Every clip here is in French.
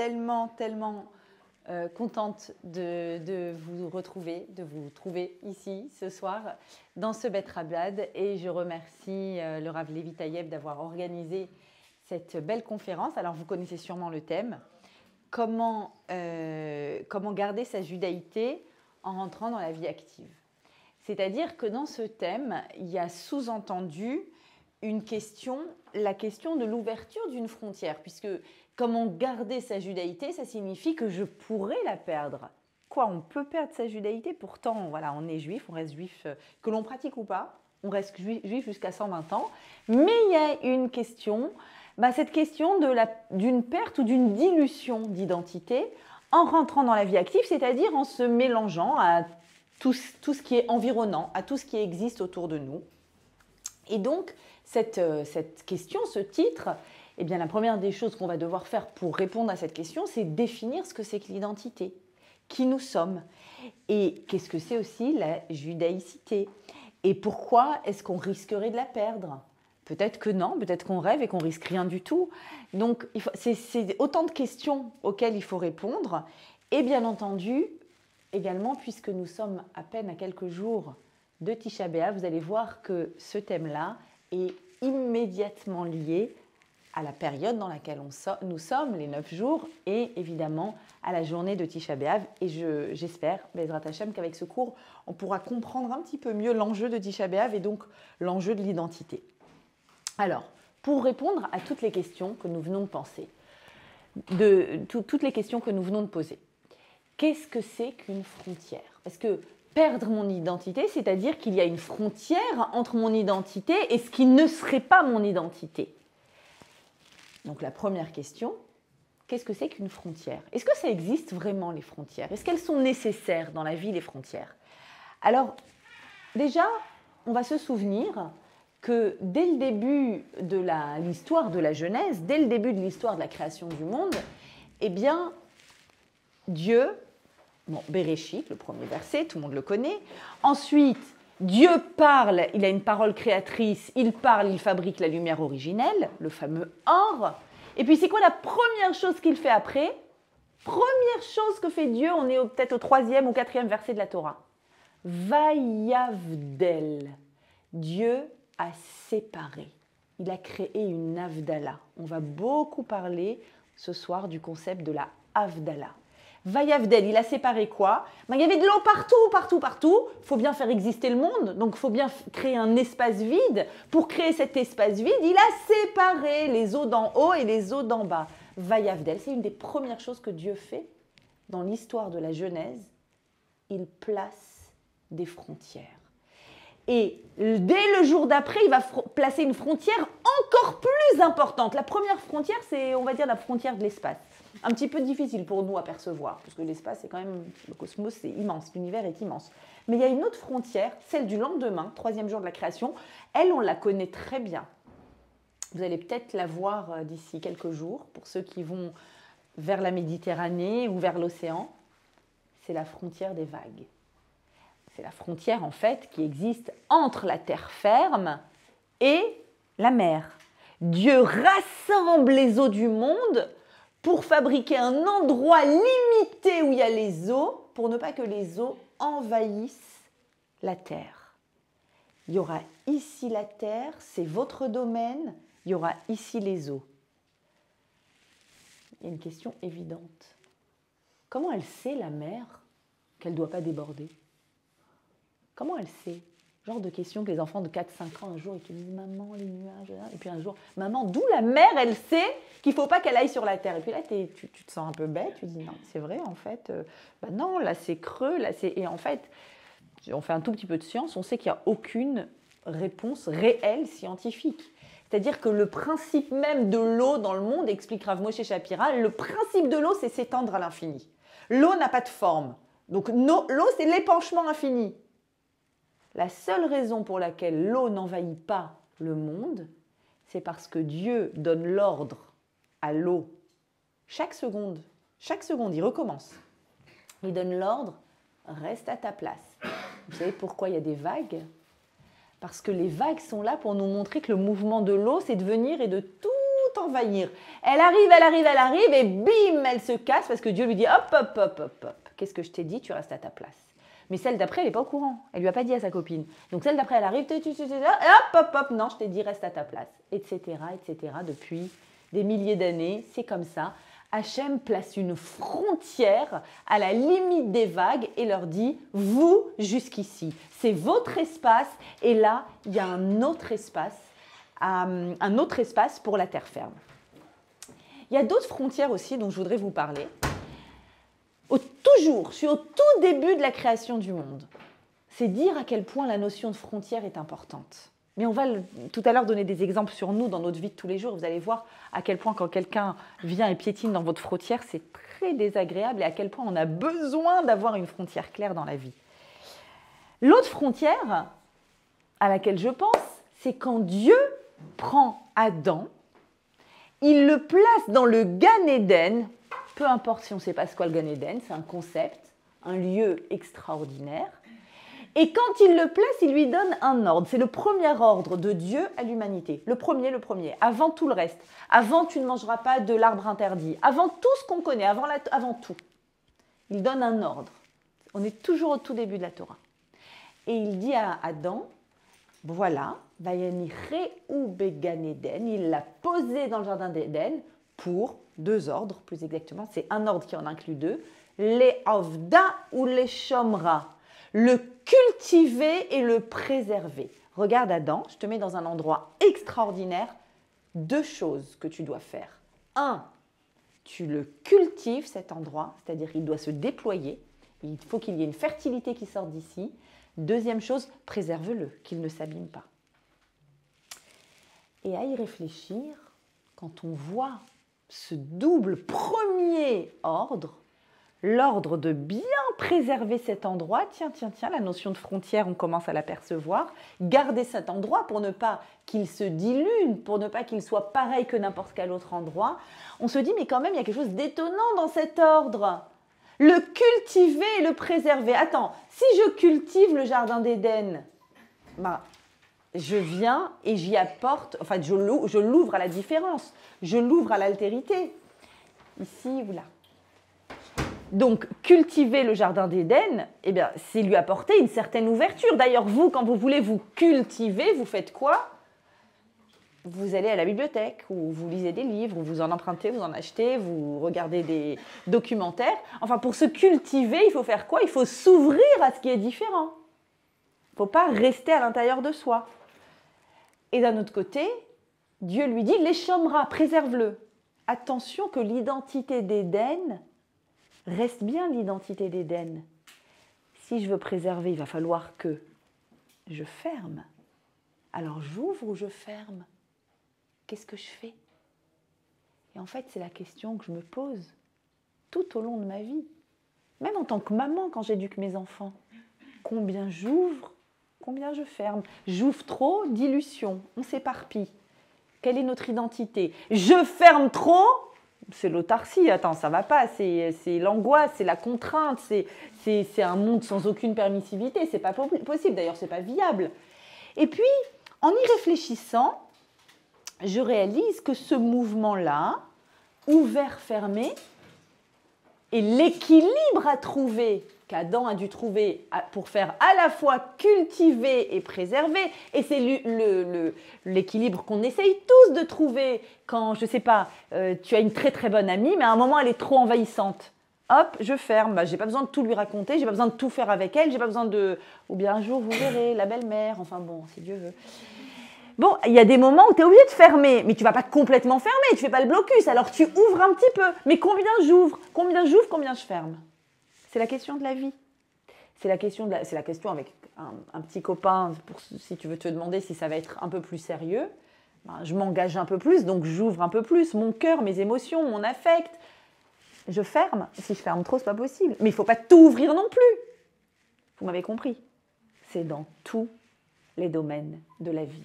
tellement contente de vous retrouver, de vous trouver ici ce soir dans ce Bet Rablad. Et je remercie le Rav Levi Tayeb d'avoir organisé cette belle conférence. Alors, vous connaissez sûrement le thème. Comment garder sa judaïté en rentrant dans la vie active. C'est-à-dire que dans ce thème, il y a sous-entendu une question, la question de l'ouverture d'une frontière, puisque comment garder sa judaïté, ça signifie que je pourrais la perdre. Quoi, on peut perdre sa judaïté? Pourtant, voilà, on est juif, on reste juif, que l'on pratique ou pas, on reste juif jusqu'à 120 ans, mais il y a une question, cette question d'une perte ou d'une dilution d'identité en rentrant dans la vie active, c'est-à-dire en se mélangeant à tout ce qui est environnant, à tout ce qui existe autour de nous. Et donc, cette question, ce titre, eh bien, la première des choses qu'on va devoir faire pour répondre à cette question, c'est définir ce que c'est que l'identité, qui nous sommes, et qu'est-ce que c'est aussi la judaïcité, et pourquoi est-ce qu'on risquerait de la perdre? Peut-être que non, peut-être qu'on rêve et qu'on risque rien du tout. Donc, c'est autant de questions auxquelles il faut répondre, et bien entendu, également, puisque nous sommes à peine à quelques jours de Tisha B'Av, vous allez voir que ce thème-là est immédiatement lié à la période dans laquelle nous sommes, les 9 jours, et évidemment à la journée de Tisha B'Av. Et j'espère, Bezrat Hashem, qu'avec ce cours, on pourra comprendre un petit peu mieux l'enjeu de Tisha B'Av et donc l'enjeu de l'identité. Alors, pour répondre à toutes les questions que nous venons de penser, toutes les questions que nous venons de poser, qu'est-ce que c'est qu'une frontière? Parce que perdre mon identité, c'est-à-dire qu'il y a une frontière entre mon identité et ce qui ne serait pas mon identité. Donc la première question, qu'est-ce que c'est qu'une frontière? Est-ce que ça existe vraiment, les frontières? Est-ce qu'elles sont nécessaires dans la vie, les frontières? Alors, déjà, on va se souvenir que dès le début de l'histoire de la Genèse, dès le début de l'histoire de la création du monde, eh bien, Dieu, Bereshit, le premier verset, tout le monde le connaît. Ensuite, Dieu parle, il a une parole créatrice, il parle, il fabrique la lumière originelle, le fameux or. Et puis, c'est quoi la première chose qu'il fait après? Première chose que fait Dieu, on est peut-être au 3e ou 4e verset de la Torah. Vayavdel. Dieu a séparé. Il a créé une Havdalah. On va beaucoup parler ce soir du concept de la Havdalah. Vayavdel, il a séparé quoi? Il y avait de l'eau partout. Il faut bien faire exister le monde, donc il faut bien créer un espace vide. Pour créer cet espace vide, il a séparé les eaux d'en haut et les eaux d'en bas. Vayavdel, c'est une des premières choses que Dieu fait dans l'histoire de la Genèse. Il place des frontières. Et dès le jour d'après, il va placer une frontière encore plus importante. La première frontière, c'est, on va dire, la frontière de l'espace. Un petit peu difficile pour nous à percevoir, parce que l'espace, c'est quand même, le cosmos, c'est immense, l'univers est immense. Mais il y a une autre frontière, celle du lendemain, 3e jour de la création. Elle, on la connaît très bien. Vous allez peut-être la voir d'ici quelques jours, pour ceux qui vont vers la Méditerranée ou vers l'océan. C'est la frontière des vagues. C'est la frontière, en fait, qui existe entre la terre ferme et la mer. Dieu rassemble les eaux du monde pour fabriquer un endroit limité où il y a les eaux, pour ne pas que les eaux envahissent la terre. Il y aura ici la terre, c'est votre domaine, il y aura ici les eaux. Il y a une question évidente. Comment elle sait, la mer, qu'elle ne doit pas déborder? Comment elle sait? Genre de question que les enfants de 4-5 ans, un jour, ils te disent « Maman, les nuages… » Et puis un jour, « Maman, d'où la mer, elle sait qu'il ne faut pas qu'elle aille sur la terre ?» Et puis là, tu te sens un peu bête, tu te dis « Non, c'est vrai, en fait. Non, là, c'est creux. » Et en fait, on fait un tout petit peu de science, on sait qu'il n'y a aucune réponse réelle scientifique. C'est-à-dire que le principe même de l'eau dans le monde, explique Rav Moshe Shapira, le principe de l'eau, c'est s'étendre à l'infini. L'eau n'a pas de forme. Donc l'eau, c'est l'épanchement infini. La seule raison pour laquelle l'eau n'envahit pas le monde, c'est parce que Dieu donne l'ordre à l'eau. Chaque seconde, il recommence. Il donne l'ordre, reste à ta place. Vous savez pourquoi il y a des vagues? Parce que les vagues sont là pour nous montrer que le mouvement de l'eau, c'est de venir et de tout tout envahir. Elle arrive, et bim, elle se casse parce que Dieu lui dit hop, hop, hop, hop, hop. Qu'est-ce que je t'ai dit? Tu restes à ta place. Mais celle d'après, elle n'est pas au courant. Elle lui a pas dit à sa copine. Donc celle d'après, elle arrive, et hop, hop, hop, non, je t'ai dit, reste à ta place, etc., etc. Depuis des milliers d'années, c'est comme ça. Hachem place une frontière à la limite des vagues et leur dit « Vous, jusqu'ici, c'est votre espace et là, il y a un autre espace pour la terre ferme. » Il y a d'autres frontières aussi dont je voudrais vous parler. Je suis au tout début de la création du monde. C'est dire à quel point la notion de frontière est importante. Mais on va tout à l'heure donner des exemples sur nous dans notre vie de tous les jours. Vous allez voir à quel point quand quelqu'un vient et piétine dans votre frontière, c'est très désagréable et à quel point on a besoin d'avoir une frontière claire dans la vie. L'autre frontière à laquelle je pense, c'est quand Dieu prend Adam, il le place dans le Gan Eden, peu importe si on ne sait pas ce qu'est le Gan Eden, c'est un concept, un lieu extraordinaire. Et quand il le place, il lui donne un ordre. C'est le premier ordre de Dieu à l'humanité. Le premier, avant tout le reste. Avant, tu ne mangeras pas de l'arbre interdit. Avant tout ce qu'on connaît, avant tout. Il donne un ordre. On est toujours au tout début de la Torah. Et il dit à Adam, voilà, Vayani Reu Began Eden, il l'a posé dans le jardin d'Éden pour deux ordres, plus exactement. C'est un ordre qui en inclut deux. Les Avda ou les Shomra. Le cultiver et le préserver. Regarde Adam, je te mets dans un endroit extraordinaire. Deux choses que tu dois faire. Un, tu le cultives cet endroit, c'est-à-dire qu'il doit se déployer. Il faut qu'il y ait une fertilité qui sorte d'ici. Deuxième chose, préserve-le, qu'il ne s'abîme pas. Et à y réfléchir, quand on voit ce double premier ordre, l'ordre de bien préserver cet endroit, tiens, la notion de frontière, on commence à l'apercevoir, garder cet endroit pour ne pas qu'il se dilue, pour ne pas qu'il soit pareil que n'importe quel autre endroit. On se dit, mais quand même, il y a quelque chose d'étonnant dans cet ordre. Le cultiver et le préserver. Attends, si je cultive le jardin d'Éden, je viens et j'y apporte, enfin, je l'ouvre à la différence, je l'ouvre à l'altérité. Ici ou là. Donc, cultiver le jardin d'Éden, eh bien, c'est lui apporter une certaine ouverture. D'ailleurs, vous, quand vous voulez vous cultiver, vous faites quoi? Vous allez à la bibliothèque, ou vous lisez des livres, ou vous en empruntez, vous en achetez, vous regardez des documentaires. Enfin, pour se cultiver, il faut faire quoi? Il faut s'ouvrir à ce qui est différent. Il ne faut pas rester à l'intérieur de soi. Et d'un autre côté, Dieu lui dit, les chômera, préserve-le. Attention que l'identité d'Éden reste bien l'identité d'Éden. Si je veux préserver, il va falloir que je ferme. Alors j'ouvre ou je ferme? Qu'est-ce que je fais? Et en fait, c'est la question que je me pose tout au long de ma vie. Même en tant que maman, quand j'éduque mes enfants. Combien j'ouvre? Combien je ferme? J'ouvre trop, dilution, on s'éparpille. Quelle est notre identité? Je ferme trop, c'est l'autarcie, attends, ça va pas, c'est l'angoisse, c'est la contrainte, c'est un monde sans aucune permissivité, c'est pas possible, d'ailleurs c'est pas viable. Et puis, en y réfléchissant, je réalise que ce mouvement-là, ouvert-fermé, et l'équilibre à trouver, qu'Adam a dû trouver pour faire à la fois cultiver et préserver, et c'est l'équilibre qu'on essaye tous de trouver quand, je ne sais pas, tu as une très très bonne amie, mais à un moment elle est trop envahissante. Hop, je ferme, j'ai pas besoin de tout lui raconter, j'ai pas besoin de tout faire avec elle, j'ai pas besoin de... Ou bien un jour, vous verrez, la belle-mère, enfin bon, si Dieu veut. Bon, il y a des moments où tu es obligé de fermer, mais tu ne vas pas complètement fermer, tu ne fais pas le blocus, alors tu ouvres un petit peu. Mais combien j'ouvre? Combien je ferme? C'est la question de la vie. C'est la question avec un petit copain, si tu veux te demander si ça va être un peu plus sérieux. Je m'engage un peu plus, donc j'ouvre un peu plus mon cœur, mes émotions, mon affect. Je ferme. Si je ferme trop, ce n'est pas possible. Mais il ne faut pas tout ouvrir non plus. Vous m'avez compris. C'est dans tous les domaines de la vie.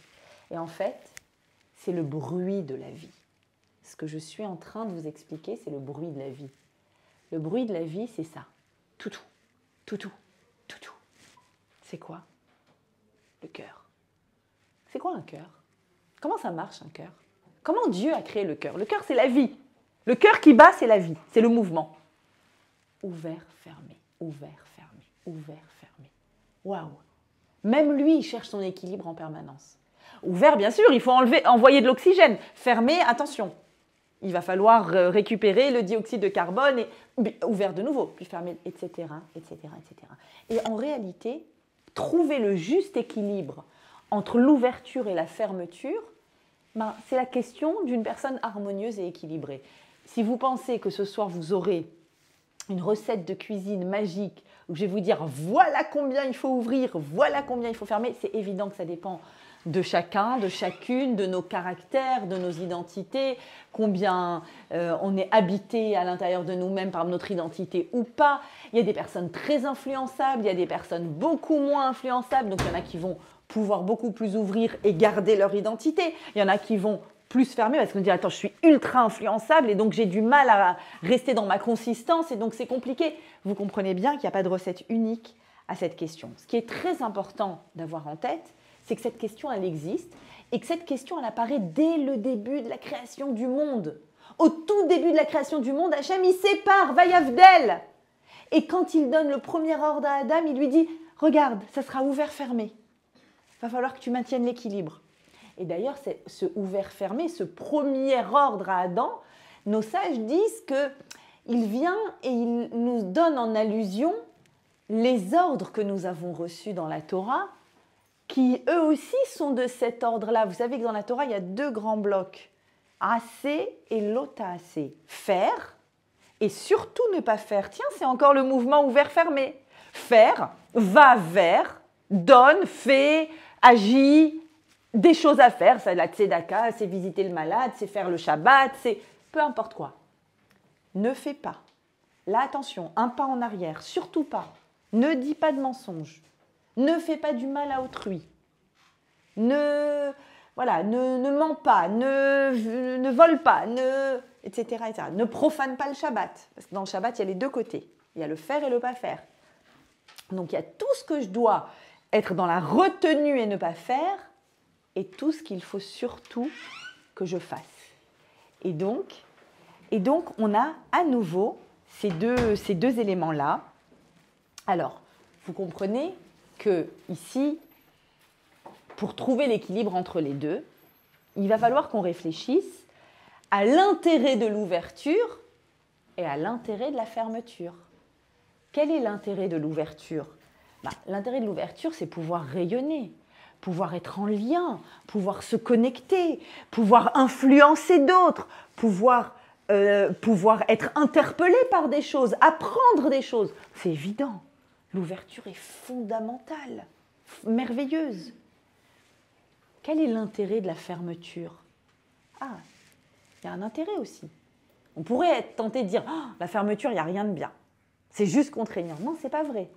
Et en fait, c'est le bruit de la vie. Ce que je suis en train de vous expliquer, c'est le bruit de la vie. Le bruit de la vie, c'est ça. Tout. C'est quoi? Le cœur. C'est quoi un cœur? Comment ça marche un cœur? Comment Dieu a créé le cœur? Le cœur, c'est la vie. Le cœur qui bat, c'est la vie, c'est le mouvement. Ouvert, fermé, ouvert, fermé, ouvert, fermé. Waouh! Même lui, il cherche son équilibre en permanence. Ouvert, bien sûr, il faut envoyer de l'oxygène. Fermé, attention. Il va falloir récupérer le dioxyde de carbone et ouvert de nouveau, puis fermé, etc., etc., etc. Et en réalité, trouver le juste équilibre entre l'ouverture et la fermeture, c'est la question d'une personne harmonieuse et équilibrée. Si vous pensez que ce soir, vous aurez une recette de cuisine magique où je vais vous dire voilà combien il faut ouvrir, voilà combien il faut fermer, c'est évident que ça dépend de chacun, de chacune, de nos caractères, de nos identités, combien on est habité à l'intérieur de nous-mêmes par notre identité ou pas. Il y a des personnes très influençables, il y a des personnes beaucoup moins influençables, donc il y en a qui vont pouvoir beaucoup plus ouvrir et garder leur identité. Il y en a qui vont plus fermer parce qu'on dit attends, je suis ultra influençable et donc j'ai du mal à rester dans ma consistance et donc c'est compliqué. Vous comprenez bien qu'il n'y a pas de recette unique à cette question. Ce qui est très important d'avoir en tête, c'est que cette question, elle existe et que cette question, elle apparaît dès le début de la création du monde. Au tout début de la création du monde, Hachem, il sépare Vayavdel. Et quand il donne le premier ordre à Adam, il lui dit « Regarde, ça sera ouvert-fermé. Il va falloir que tu maintiennes l'équilibre. » Et d'ailleurs, ce ouvert-fermé, ce premier ordre à Adam, nos sages disent qu'il vient et il nous donne en allusion les ordres que nous avons reçus dans la Torah, qui eux aussi sont de cet ordre-là. Vous savez que dans la Torah, il y a deux grands blocs, assez et lota'asé. Faire et surtout ne pas faire. Tiens, c'est encore le mouvement ouvert-fermé. Faire, va vers, donne, fait, agit, des choses à faire. C'est la tzedaka, c'est visiter le malade, c'est faire le Shabbat, c'est peu importe quoi. Ne fais pas. Là, attention, un pas en arrière, surtout pas. Ne dis pas de mensonges. Ne fais pas du mal à autrui. Ne mens pas, ne vole pas, etc., etc. Ne profane pas le Shabbat. Parce que dans le Shabbat, il y a les deux côtés. Il y a le faire et le pas faire. Donc, il y a tout ce que je dois être dans la retenue et ne pas faire, et tout ce qu'il faut surtout que je fasse. Et donc on a à nouveau ces deux éléments-là. Alors, vous comprenez que ici, pour trouver l'équilibre entre les deux, il va falloir qu'on réfléchisse à l'intérêt de l'ouverture et à l'intérêt de la fermeture. Quel est l'intérêt de l'ouverture? L'intérêt de l'ouverture, c'est pouvoir rayonner, pouvoir être en lien, pouvoir se connecter, pouvoir influencer d'autres, pouvoir être interpellé par des choses, apprendre des choses. C'est évident. L'ouverture est fondamentale, merveilleuse. Quel est l'intérêt de la fermeture? Il y a un intérêt aussi. On pourrait être tenté de dire la fermeture, il n'y a rien de bien. C'est juste contraignant. Non, ce n'est pas vrai.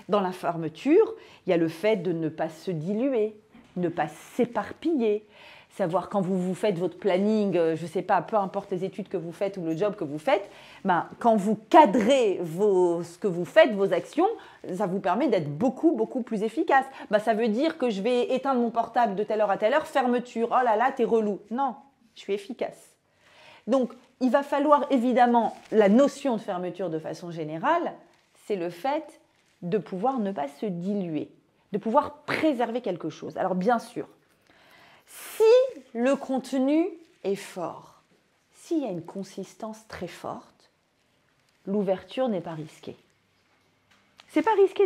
Dans la fermeture, il y a le fait de ne pas se diluer, ne pas s'éparpiller. Savoir quand vous faites votre planning, je ne sais pas, peu importe les études que vous faites ou le job que vous faites, quand vous cadrez ce que vous faites, vos actions, ça vous permet d'être beaucoup, beaucoup plus efficace. Ça veut dire que je vais éteindre mon portable de telle heure à telle heure, fermeture, oh là là, t'es relou. Non, je suis efficace. Donc, il va falloir évidemment, la notion de fermeture de façon générale, c'est le fait de pouvoir ne pas se diluer, de pouvoir préserver quelque chose. Alors bien sûr, si le contenu est fort, s'il y a une consistance très forte, l'ouverture n'est pas risquée. Ce n'est pas risqué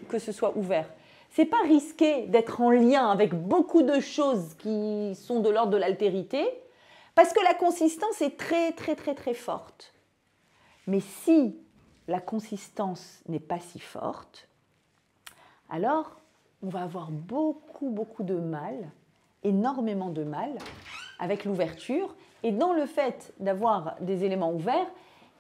que ce soit ouvert. Ce n'est pas risqué d'être en lien avec beaucoup de choses qui sont de l'ordre de l'altérité, parce que la consistance est très, très, très, très forte. Mais si la consistance n'est pas si forte, alors on va avoir beaucoup, beaucoup de mal, énormément de mal avec l'ouverture. Et dans le fait d'avoir des éléments ouverts,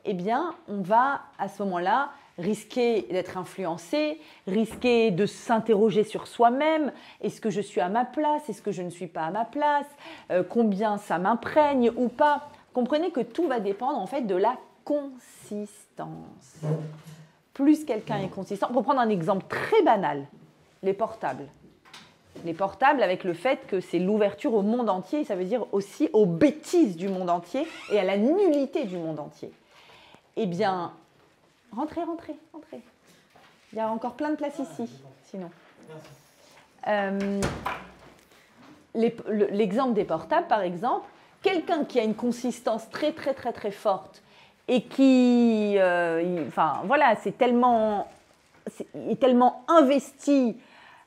eh bien, on va à ce moment-là risquer d'être influencé, risquer de s'interroger sur soi-même. Est-ce que je suis à ma place? Est-ce que je ne suis pas à ma place? Combien ça m'imprègne ou pas? Comprenez que tout va dépendre en fait de la consistance. Plus quelqu'un est consistant, pour prendre un exemple très banal, les portables. les portables avec le fait que c'est l'ouverture au monde entier, ça veut dire aussi aux bêtises du monde entier et à la nullité du monde entier. Eh bien, rentrez. Il y a encore plein de place ici, sinon. L'exemple des portables, par exemple, quelqu'un qui a une consistance très forte et qui, est tellement investi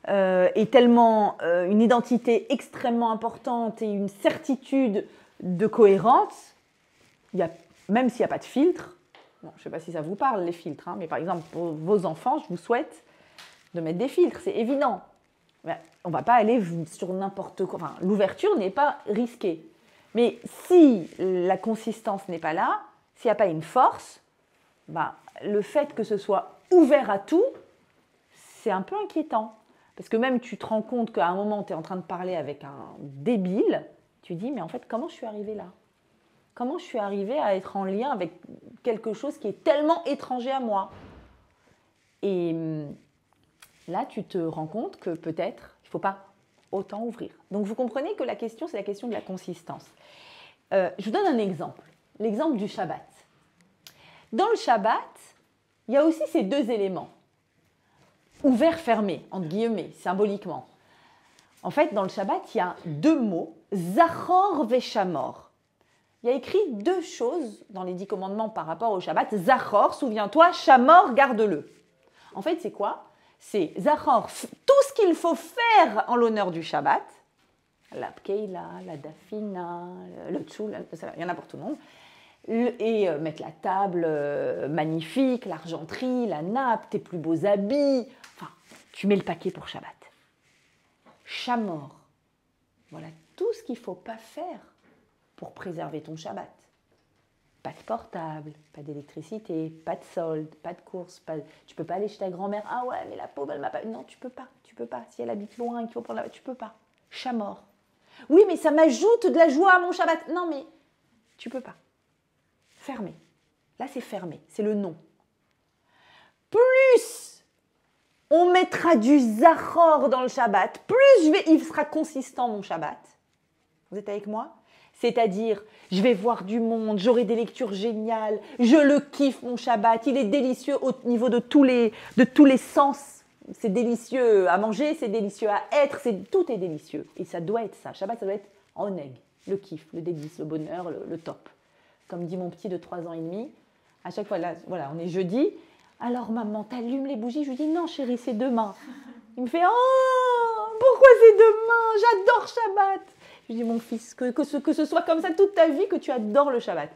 et tellement une identité extrêmement importante et une certitude de cohérence, même s'il n'y a pas de filtre, bon, je ne sais pas si ça vous parle les filtres, hein, mais par exemple pour vos enfants, je vous souhaite de mettre des filtres, c'est évident. On ne va pas aller sur n'importe quoi, enfin, l'ouverture n'est pas risquée. Mais si la consistance n'est pas là, s'il n'y a pas une force, le fait que ce soit ouvert à tout, c'est un peu inquiétant. Parce que même tu te rends compte qu'à un moment, tu es en train de parler avec un débile, tu dis, mais en fait, comment je suis arrivée là? Comment je suis arrivée à être en lien avec quelque chose qui est tellement étranger à moi? Et là, tu te rends compte que peut-être, il ne faut pas autant ouvrir. Donc, vous comprenez que la question, c'est la question de la consistance. Je vous donne un exemple, l'exemple du Shabbat. Dans le Shabbat, il y a aussi ces deux éléments, ouvert, fermé, entre guillemets, symboliquement. En fait, dans le Shabbat, il y a deux mots, Zachor veshamor. Il y a écrit deux choses dans les 10 commandements par rapport au Shabbat. Zachor, souviens-toi, Shamor, garde-le. En fait, c'est quoi? C'est Zachor, tout ce qu'il faut faire en l'honneur du Shabbat, la pkeila, la dafina, le tchoul, il y en a pour tout le monde, et mettre la table magnifique, l'argenterie, la nappe, tes plus beaux habits, enfin, tu mets le paquet pour Shabbat. Shamor, voilà tout ce qu'il ne faut pas faire pour préserver ton Shabbat. Pas de portable, pas d'électricité, pas de solde, pas de course, tu peux pas aller chez ta grand-mère. Ah ouais, mais la pauvre, elle m'a pas... Non, tu peux pas. Si elle habite loin et qu'il faut prendre la... Tu peux pas. Shamor. Oui, mais ça m'ajoute de la joie à mon Shabbat. Non, mais tu peux pas. Fermé. Là, c'est fermé. C'est le non. Plus on mettra du Zachor dans le Shabbat, plus il sera consistant mon Shabbat. Vous êtes avec moi? C'est-à-dire, je vais voir du monde, j'aurai des lectures géniales, je le kiffe mon Shabbat, il est délicieux au niveau de tous les sens. C'est délicieux à manger, c'est délicieux à être, tout est délicieux. Et ça doit être ça. Shabbat, ça doit être oneg, le kiff, le délice, le bonheur, le top. Comme dit mon petit de 3 ans et demi, à chaque fois, là, voilà, on est jeudi. Alors maman, t'allumes les bougies? Je lui dis non chérie, c'est demain. Il me fait oh, pourquoi c'est demain? J'adore Shabbat. Je lui dis mon fils, que ce soit comme ça toute ta vie, que tu adores le Shabbat.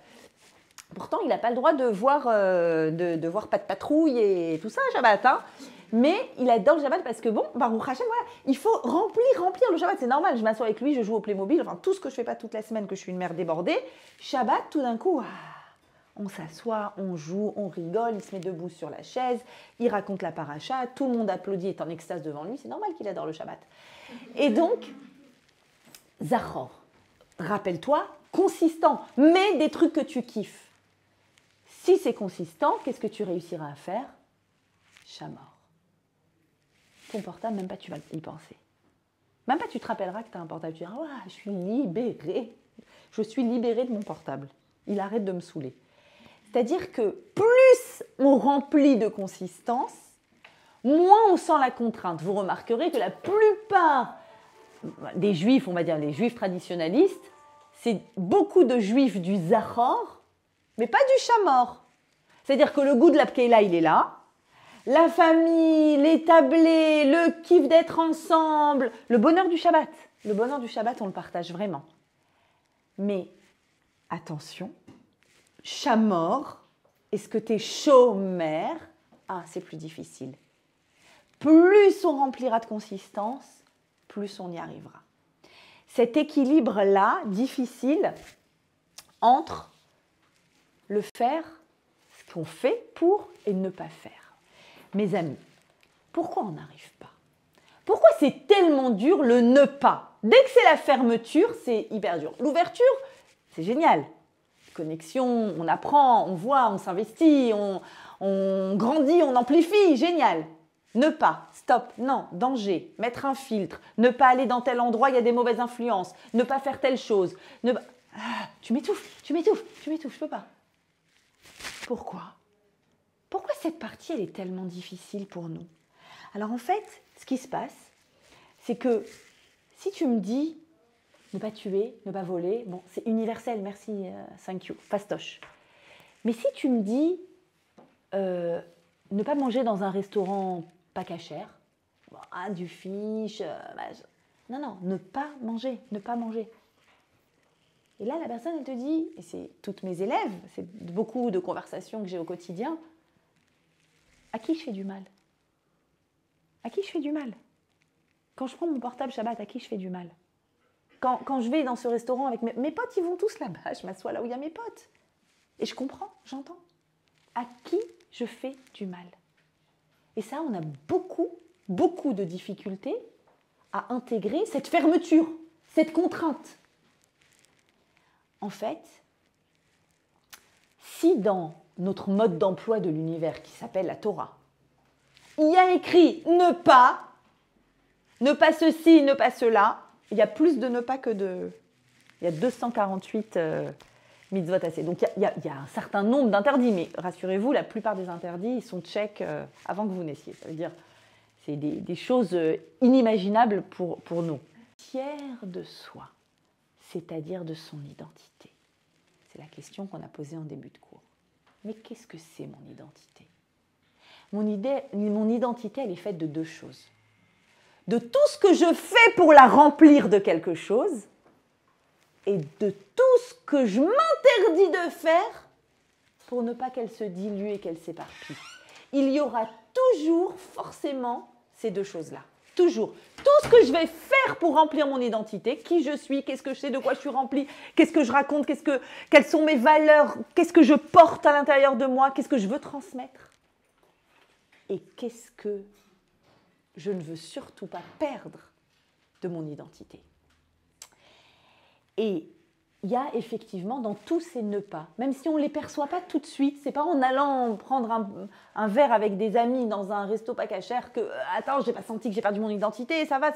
Pourtant, il n'a pas le droit de voir pas de patrouille et tout ça Shabbat, hein. Mais il adore le Shabbat parce que bon, Baruch Hashem, voilà, il faut remplir le Shabbat, c'est normal. Je m'assois avec lui, je joue au Playmobil, enfin tout ce que je fais pas toute la semaine, que je suis une mère débordée. Shabbat, tout d'un coup, on s'assoit, on joue, on rigole, il se met debout sur la chaise, il raconte la paracha, tout le monde applaudit, est en extase devant lui, c'est normal qu'il adore le Shabbat. Et donc, Zachor, rappelle-toi, consistant, mais des trucs que tu kiffes. Si c'est consistant, qu'est-ce que tu réussiras à faire? Shamor. Ton portable, même pas tu vas y penser. Même pas tu te rappelleras que tu as un portable. Tu diras, oh, je suis libérée. Je suis libérée de mon portable. Il arrête de me saouler. C'est-à-dire que plus on remplit de consistance, moins on sent la contrainte. Vous remarquerez que la plupart des juifs, on va dire les juifs traditionnalistes, c'est beaucoup de juifs du Zachor, mais pas du Shamor. C'est-à-dire que le goût de la Pkeila, il est là. La famille, les tablés, le kiff d'être ensemble, le bonheur du Shabbat. Le bonheur du Shabbat, on le partage vraiment. Mais attention, Shamor, est-ce que tu es shomer? Ah, c'est plus difficile. Plus on remplira de consistance, plus on y arrivera. Cet équilibre-là, difficile, entre le faire, ce qu'on fait pour, et ne pas faire. Mes amis, pourquoi on n'arrive pas? Pourquoi c'est tellement dur le ne pas? Dès que c'est la fermeture, c'est hyper dur. L'ouverture, c'est génial. Connexion, on apprend, on voit, on s'investit, on grandit, on amplifie, génial. Ne pas, stop, non, danger, mettre un filtre, ne pas aller dans tel endroit, il y a des mauvaises influences, ne pas faire telle chose. Tu m'étouffes, je peux pas. Pourquoi? Pourquoi cette partie, elle est tellement difficile pour nous? Alors en fait, ce qui se passe, c'est que si tu me dis ne pas tuer, ne pas voler, bon, c'est universel, merci, thank you, fastoche. Mais si tu me dis ne pas manger dans un restaurant pas cachère, du fish, non, ne pas manger, ne pas manger. Et là, la personne, elle te dit, et c'est toutes mes élèves, c'est beaucoup de conversations que j'ai au quotidien, à qui je fais du mal? À qui je fais du mal? Quand je prends mon portable Shabbat, à qui je fais du mal? Quand je vais dans ce restaurant avec mes potes, ils vont tous là-bas, je m'assois là où il y a mes potes. Et je comprends, j'entends. À qui je fais du mal? Et ça, on a beaucoup de difficultés à intégrer cette fermeture, cette contrainte. En fait, si dans notre mode d'emploi de l'univers qui s'appelle la Torah, il y a écrit ne pas ceci, ne pas cela, il y a plus de ne pas que de... Il y a 248 mitzvot assez. Donc il y a un certain nombre d'interdits, mais rassurez-vous, la plupart des interdits, ils sont check avant que vous naissiez. Ça veut dire c'est des choses inimaginables pour nous. Fier de soi, c'est-à-dire de son identité. C'est la question qu'on a posée en début de cours. Mais qu'est-ce que c'est mon identité? Mon identité, elle est faite de deux choses. De tout ce que je fais pour la remplir de quelque chose et de tout ce que je m'interdis de faire pour ne pas qu'elle se dilue et qu'elle s'éparpille. Il y aura toujours, forcément, ces deux choses-là. Toujours. Tout ce que je vais faire pour remplir mon identité, qui je suis, qu'est-ce que je sais, de quoi je suis remplie, qu'est-ce que je raconte, quelles sont mes valeurs, qu'est-ce que je porte à l'intérieur de moi, qu'est-ce que je veux transmettre et qu'est-ce que je ne veux surtout pas perdre de mon identité. Et il y a effectivement dans tous ces ne pas, même si on ne les perçoit pas tout de suite, c'est pas en allant prendre un verre avec des amis dans un resto pas cachère que « Attends, j'ai pas senti que j'ai perdu mon identité, ça va. »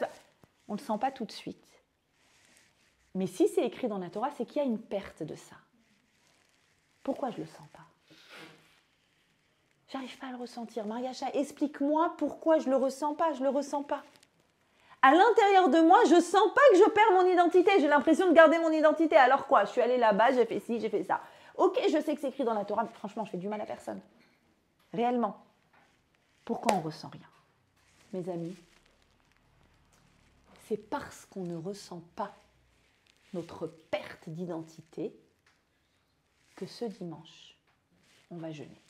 On ne le sent pas tout de suite. Mais si c'est écrit dans la Torah, c'est qu'il y a une perte de ça. Pourquoi je ne le sens pas? J'arrive pas à le ressentir. Mariacha, explique-moi pourquoi je ne le ressens pas, je ne le ressens pas. À l'intérieur de moi, je ne sens pas que je perds mon identité. J'ai l'impression de garder mon identité. Alors quoi? Je suis allée là-bas, j'ai fait ci, j'ai fait ça. Ok, je sais que c'est écrit dans la Torah, mais franchement, je fais du mal à personne. Réellement. Pourquoi on ne ressent rien? Mes amis, c'est parce qu'on ne ressent pas notre perte d'identité que ce dimanche, on va jeûner.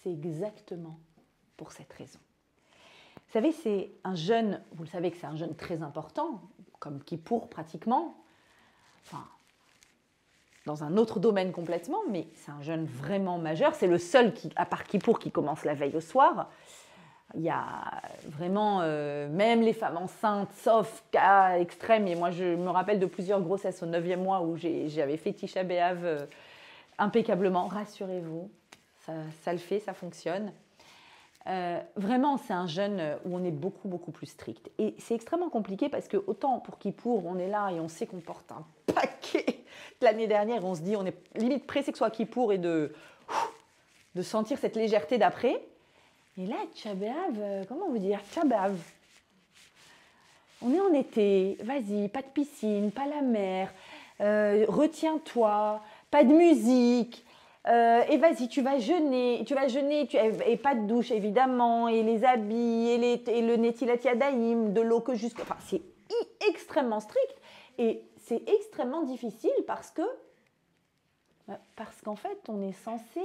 C'est exactement pour cette raison. Vous savez, c'est un jeûne, vous le savez que c'est un jeûne très important, comme Kippour pratiquement, enfin, dans un autre domaine complètement, mais c'est un jeûne vraiment majeur. C'est le seul, à part Kippour, qui commence la veille au soir. Il y a vraiment, même les femmes enceintes, sauf cas extrême, et moi je me rappelle de plusieurs grossesses au 9e mois où j'avais fait Tisha B'Av impeccablement, rassurez-vous, ça le fait, ça fonctionne. Vraiment, c'est un jeûne où on est beaucoup plus strict. Et c'est extrêmement compliqué parce que autant pour Kippour, on est là et on sait qu'on porte un paquet de l'année dernière, on se dit, on est limite pressé que ce soit Kippour et de sentir cette légèreté d'après. Et là, Tisha B'Av, comment vous dire, Tisha B'Av. On est en été, vas-y, pas de piscine, pas la mer, retiens-toi, pas de musique. Et vas-y, tu vas jeûner, et pas de douche évidemment, et les habits, et le Netilat Yadayim, de l'eau que jusqu'à... Enfin, c'est extrêmement strict, et c'est extrêmement difficile parce qu'en fait, on est censé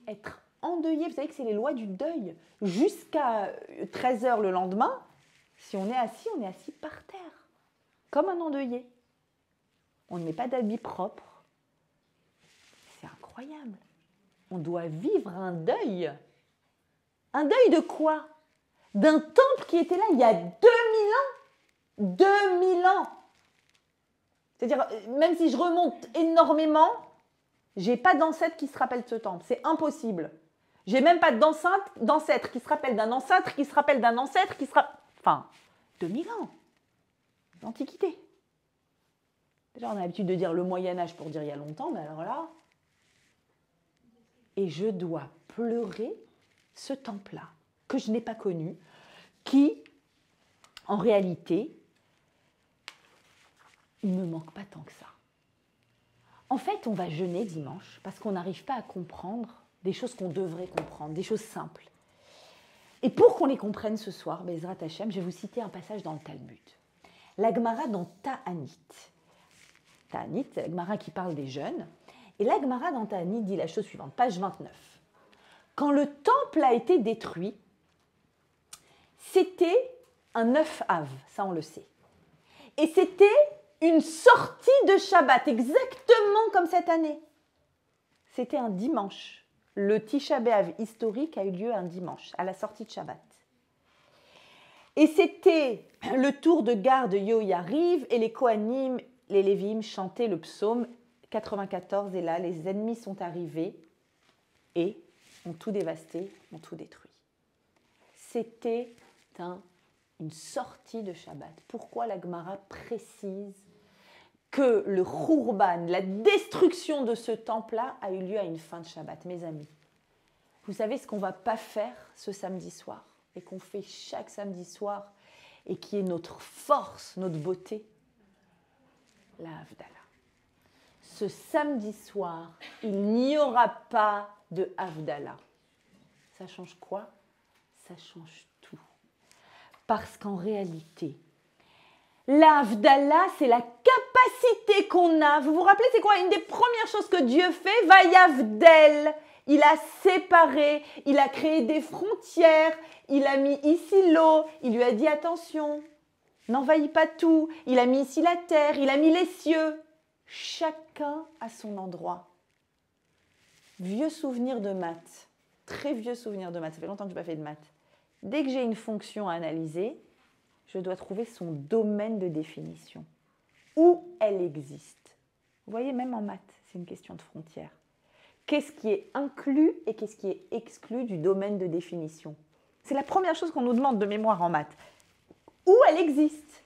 être endeuillé. Vous savez que c'est les lois du deuil. Jusqu'à 13h le lendemain, si on est assis par terre, comme un endeuillé. On ne met pas d'habits propres. C'est incroyable. On doit vivre un deuil. Un deuil de quoi? D'un temple qui était là il y a 2000 ans. 2000 ans. C'est-à-dire, même si je remonte énormément, j'ai pas d'ancêtre qui se rappelle de ce temple. C'est impossible. J'ai même pas d'ancêtre qui se rappelle d'un ancêtre, qui se rappelle d'un ancêtre, qui se rappelle... Enfin, 2000 ans d'Antiquité. Déjà, on a l'habitude de dire le Moyen-Âge pour dire il y a longtemps, mais alors là... Et je dois pleurer ce temple-là, que je n'ai pas connu, qui, en réalité, il ne me manque pas tant que ça. En fait, on va jeûner dimanche parce qu'on n'arrive pas à comprendre des choses qu'on devrait comprendre, des choses simples. Et pour qu'on les comprenne ce soir, Bezrat Hashem, je vais vous citer un passage dans le Talmud. La Gemara dans Ta'anit. Ta'anit, c'est la Gemara qui parle des jeûnes. Et la Gemara dans Ta'anit dit la chose suivante, page 29. Quand le temple a été détruit, c'était un 9 Av, ça on le sait. Et c'était une sortie de Shabbat, exactement comme cette année. C'était un dimanche. Le Tisha B'Av historique a eu lieu un dimanche, à la sortie de Shabbat. Et c'était le tour de garde de Yoyariv, et les Kohanim, les Lévim chantaient le psaume 94, et là, les ennemis sont arrivés et ont tout dévasté, ont tout détruit. C'était une sortie de Shabbat. Pourquoi la Gemara précise que le Khurban, la destruction de ce temple-là, a eu lieu à une fin de Shabbat? Mes amis, vous savez ce qu'on ne va pas faire ce samedi soir et qu'on fait chaque samedi soir et qui est notre force, notre beauté? La Havdalah. Ce samedi soir, il n'y aura pas de Havdalah. Ça change quoi? Ça change tout. Parce qu'en réalité, la Havdalah, c'est la capacité qu'on a. Vous vous rappelez, c'est quoi une des premières choses que Dieu fait? Vayavdel. Il a séparé, il a créé des frontières, il a mis ici l'eau, il lui a dit attention, n'envahis pas tout. Il a mis ici la terre, il a mis les cieux. Chacun à son endroit. Vieux souvenir de maths, très vieux souvenir de maths, ça fait longtemps que je n'ai pas fait de maths. Dès que j'ai une fonction à analyser, je dois trouver son domaine de définition. Où elle existe. Vous voyez, même en maths, c'est une question de frontière. Qu'est-ce qui est inclus et qu'est-ce qui est exclu du domaine de définition? C'est la première chose qu'on nous demande de mémoire en maths. Où elle existe?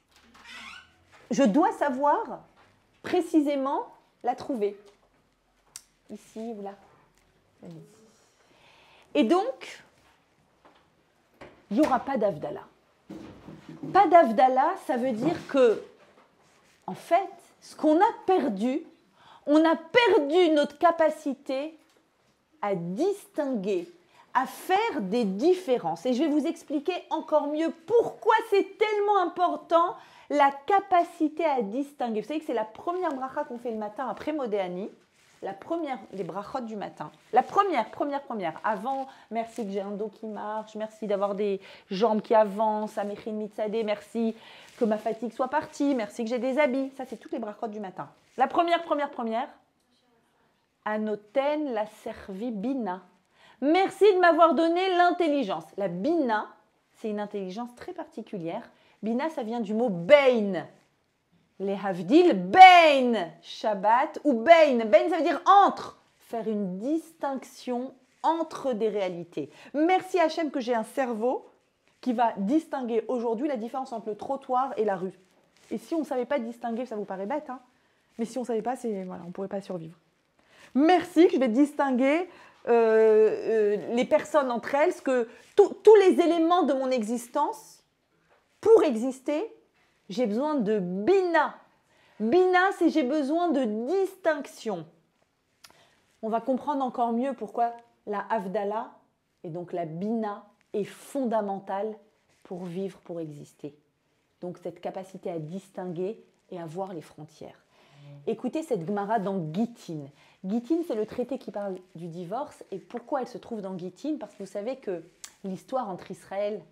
Je dois savoir précisément la trouver. Ici ou là. Et donc, il n'y aura pas d'Havdalah. Pas d'Havdalah, ça veut dire que, en fait, ce qu'on a perdu, on a perdu notre capacité à distinguer, à faire des différences. Et je vais vous expliquer encore mieux pourquoi c'est tellement important la capacité à distinguer. Vous savez que c'est la première bracha qu'on fait le matin après Modéani, la première, les brachot du matin. La première, avant, merci que j'ai un dos qui marche, merci d'avoir des jambes qui avancent, Amechin Mitzadeh, merci que ma fatigue soit partie, merci que j'ai des habits. Ça, c'est toutes les brachot du matin. La première, Anoten la servi Bina. Merci de m'avoir donné l'intelligence. La Bina, c'est une intelligence très particulière. Bina, ça vient du mot Bein. Les Havdil, Bein, Shabbat ou Bein. Bein, ça veut dire entre. Faire une distinction entre des réalités. Merci Hachem que j'ai un cerveau qui va distinguer aujourd'hui la différence entre le trottoir et la rue. Et si on ne savait pas distinguer, ça vous paraît bête, hein? Mais si on ne savait pas, voilà, on ne pourrait pas survivre. Merci que je vais distinguer les personnes entre elles, parce que tous les éléments de mon existence, pour exister, j'ai besoin de Bina. Bina, c'est j'ai besoin de distinction. On va comprendre encore mieux pourquoi la Havdalah, et donc la Bina, est fondamentale pour vivre, pour exister. Donc cette capacité à distinguer et à voir les frontières. Écoutez cette Gemara dans Gittin. Gittin, c'est le traité qui parle du divorce. Et pourquoi elle se trouve dans Gittin? Parce que vous savez que l'histoire entre Israël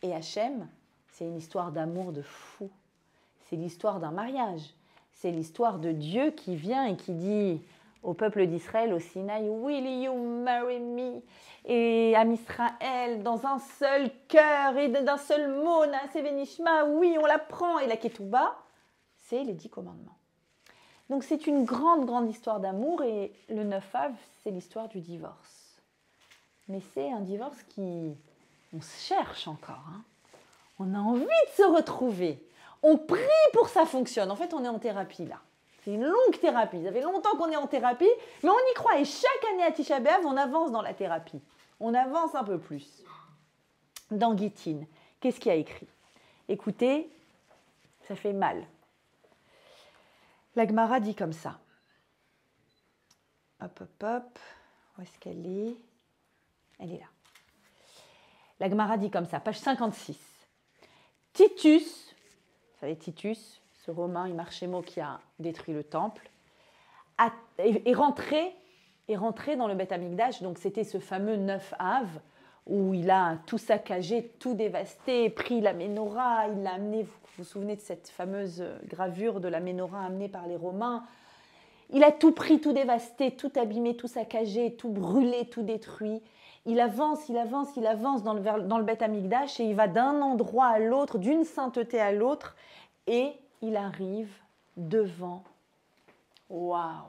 et Hachem, c'est une histoire d'amour de fou. C'est l'histoire d'un mariage. C'est l'histoire de Dieu qui vient et qui dit au peuple d'Israël, au Sinaï, « Will you marry me ?» Et à Israël, dans un seul cœur et d'un seul mot, « Naaseh v'nishma » oui, on l'apprend. Et la Ketouba, c'est les 10 commandements. Donc c'est une grande, grande histoire d'amour et le 9 Av, c'est l'histoire du divorce. Mais c'est un divorce qui... On se cherche encore. Hein. On a envie de se retrouver. On prie pour que ça fonctionne. En fait, on est en thérapie là. C'est une longue thérapie. Ça fait longtemps qu'on est en thérapie, mais on y croit. Et chaque année à Tisha B'Av, on avance dans la thérapie. On avance un peu plus. Dans Gittin, qu'est-ce qu'il y a écrit? Écoutez, ça fait mal. La Gemara dit comme ça. Hop, hop, hop. Où est-ce qu'elle est? Elle est là. La Gemara dit comme ça, page 56. Titus, vous savez Titus, ce Romain Imarchémo qui a détruit le temple, est rentré dans le Beth Amikdash. Donc c'était ce fameux 9 Av où il a tout saccagé, tout dévasté, pris la Ménorah, il l'a amené, vous vous souvenez de cette fameuse gravure de la Ménorah amenée par les Romains. Il a tout pris, tout dévasté, tout abîmé, tout saccagé, tout brûlé, tout détruit. Il avance dans le Beth Amikdash et il va d'un endroit à l'autre, d'une sainteté à l'autre, et il arrive devant, waouh,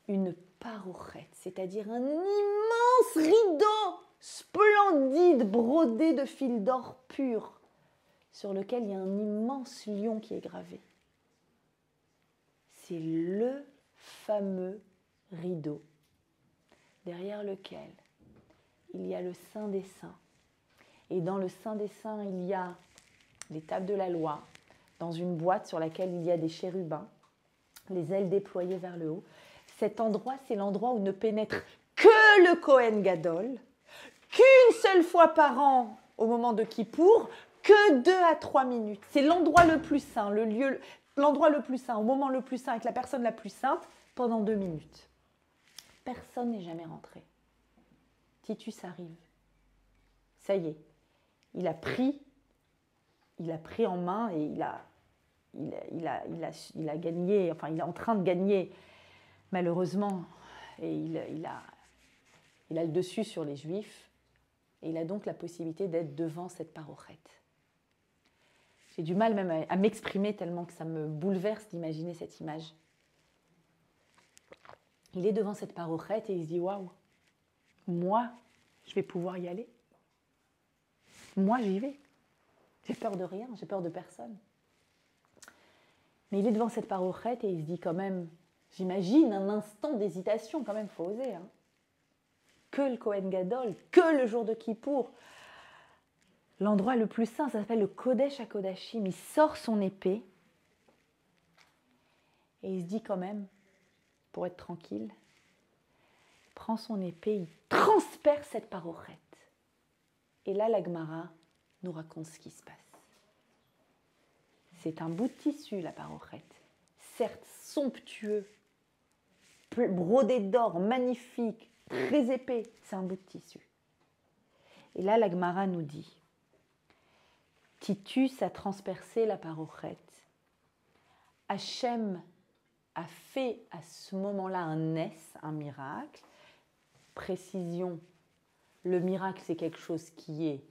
une parochette, c'est-à-dire un immense rideau splendide, brodé de fils d'or pur, sur lequel il y a un immense lion qui est gravé. C'est le fameux rideau derrière lequel il y a le Saint des Saints. Et dans le Saint des Saints, il y a les tables de la loi, dans une boîte sur laquelle il y a des chérubins, les ailes déployées vers le haut. Cet endroit, c'est l'endroit où ne pénètre que le Kohen Gadol, qu'une seule fois par an au moment de Kippour, que 2 à 3 minutes. C'est l'endroit le plus saint, l'endroit le plus saint, au moment le plus saint, avec la personne la plus sainte, pendant 2 minutes. Personne n'est jamais rentré. Titus arrive. Ça y est, il a pris en main et il a gagné, enfin il est en train de gagner malheureusement, et il a le dessus sur les Juifs, et il a donc la possibilité d'être devant cette parochette. J'ai du mal même à m'exprimer tellement que ça me bouleverse d'imaginer cette image. Il est devant cette parochette et il se dit « Waouh, moi, je vais pouvoir y aller. Moi, j'y vais. J'ai peur de rien, j'ai peur de personne. » Mais il est devant cette parochette et il se dit quand même, j'imagine un instant d'hésitation, quand même, il faut oser. Hein. Que le Kohen Gadol, que le jour de Kippour. L'endroit le plus saint, ça s'appelle le Kodesh HaKodashim. Il sort son épée et il se dit quand même, pour être tranquille, il prend son épée, il transperce cette parochette. Et là, la Gemara nous raconte ce qui se passe. C'est un bout de tissu, la parochette. Certes somptueux, brodé d'or, magnifique, très épais, c'est un bout de tissu. Et là, la Gemara nous dit, Titus a transpercé la parochette. Hachem a fait à ce moment-là un nes, un miracle. Précision, le miracle, c'est quelque chose qui est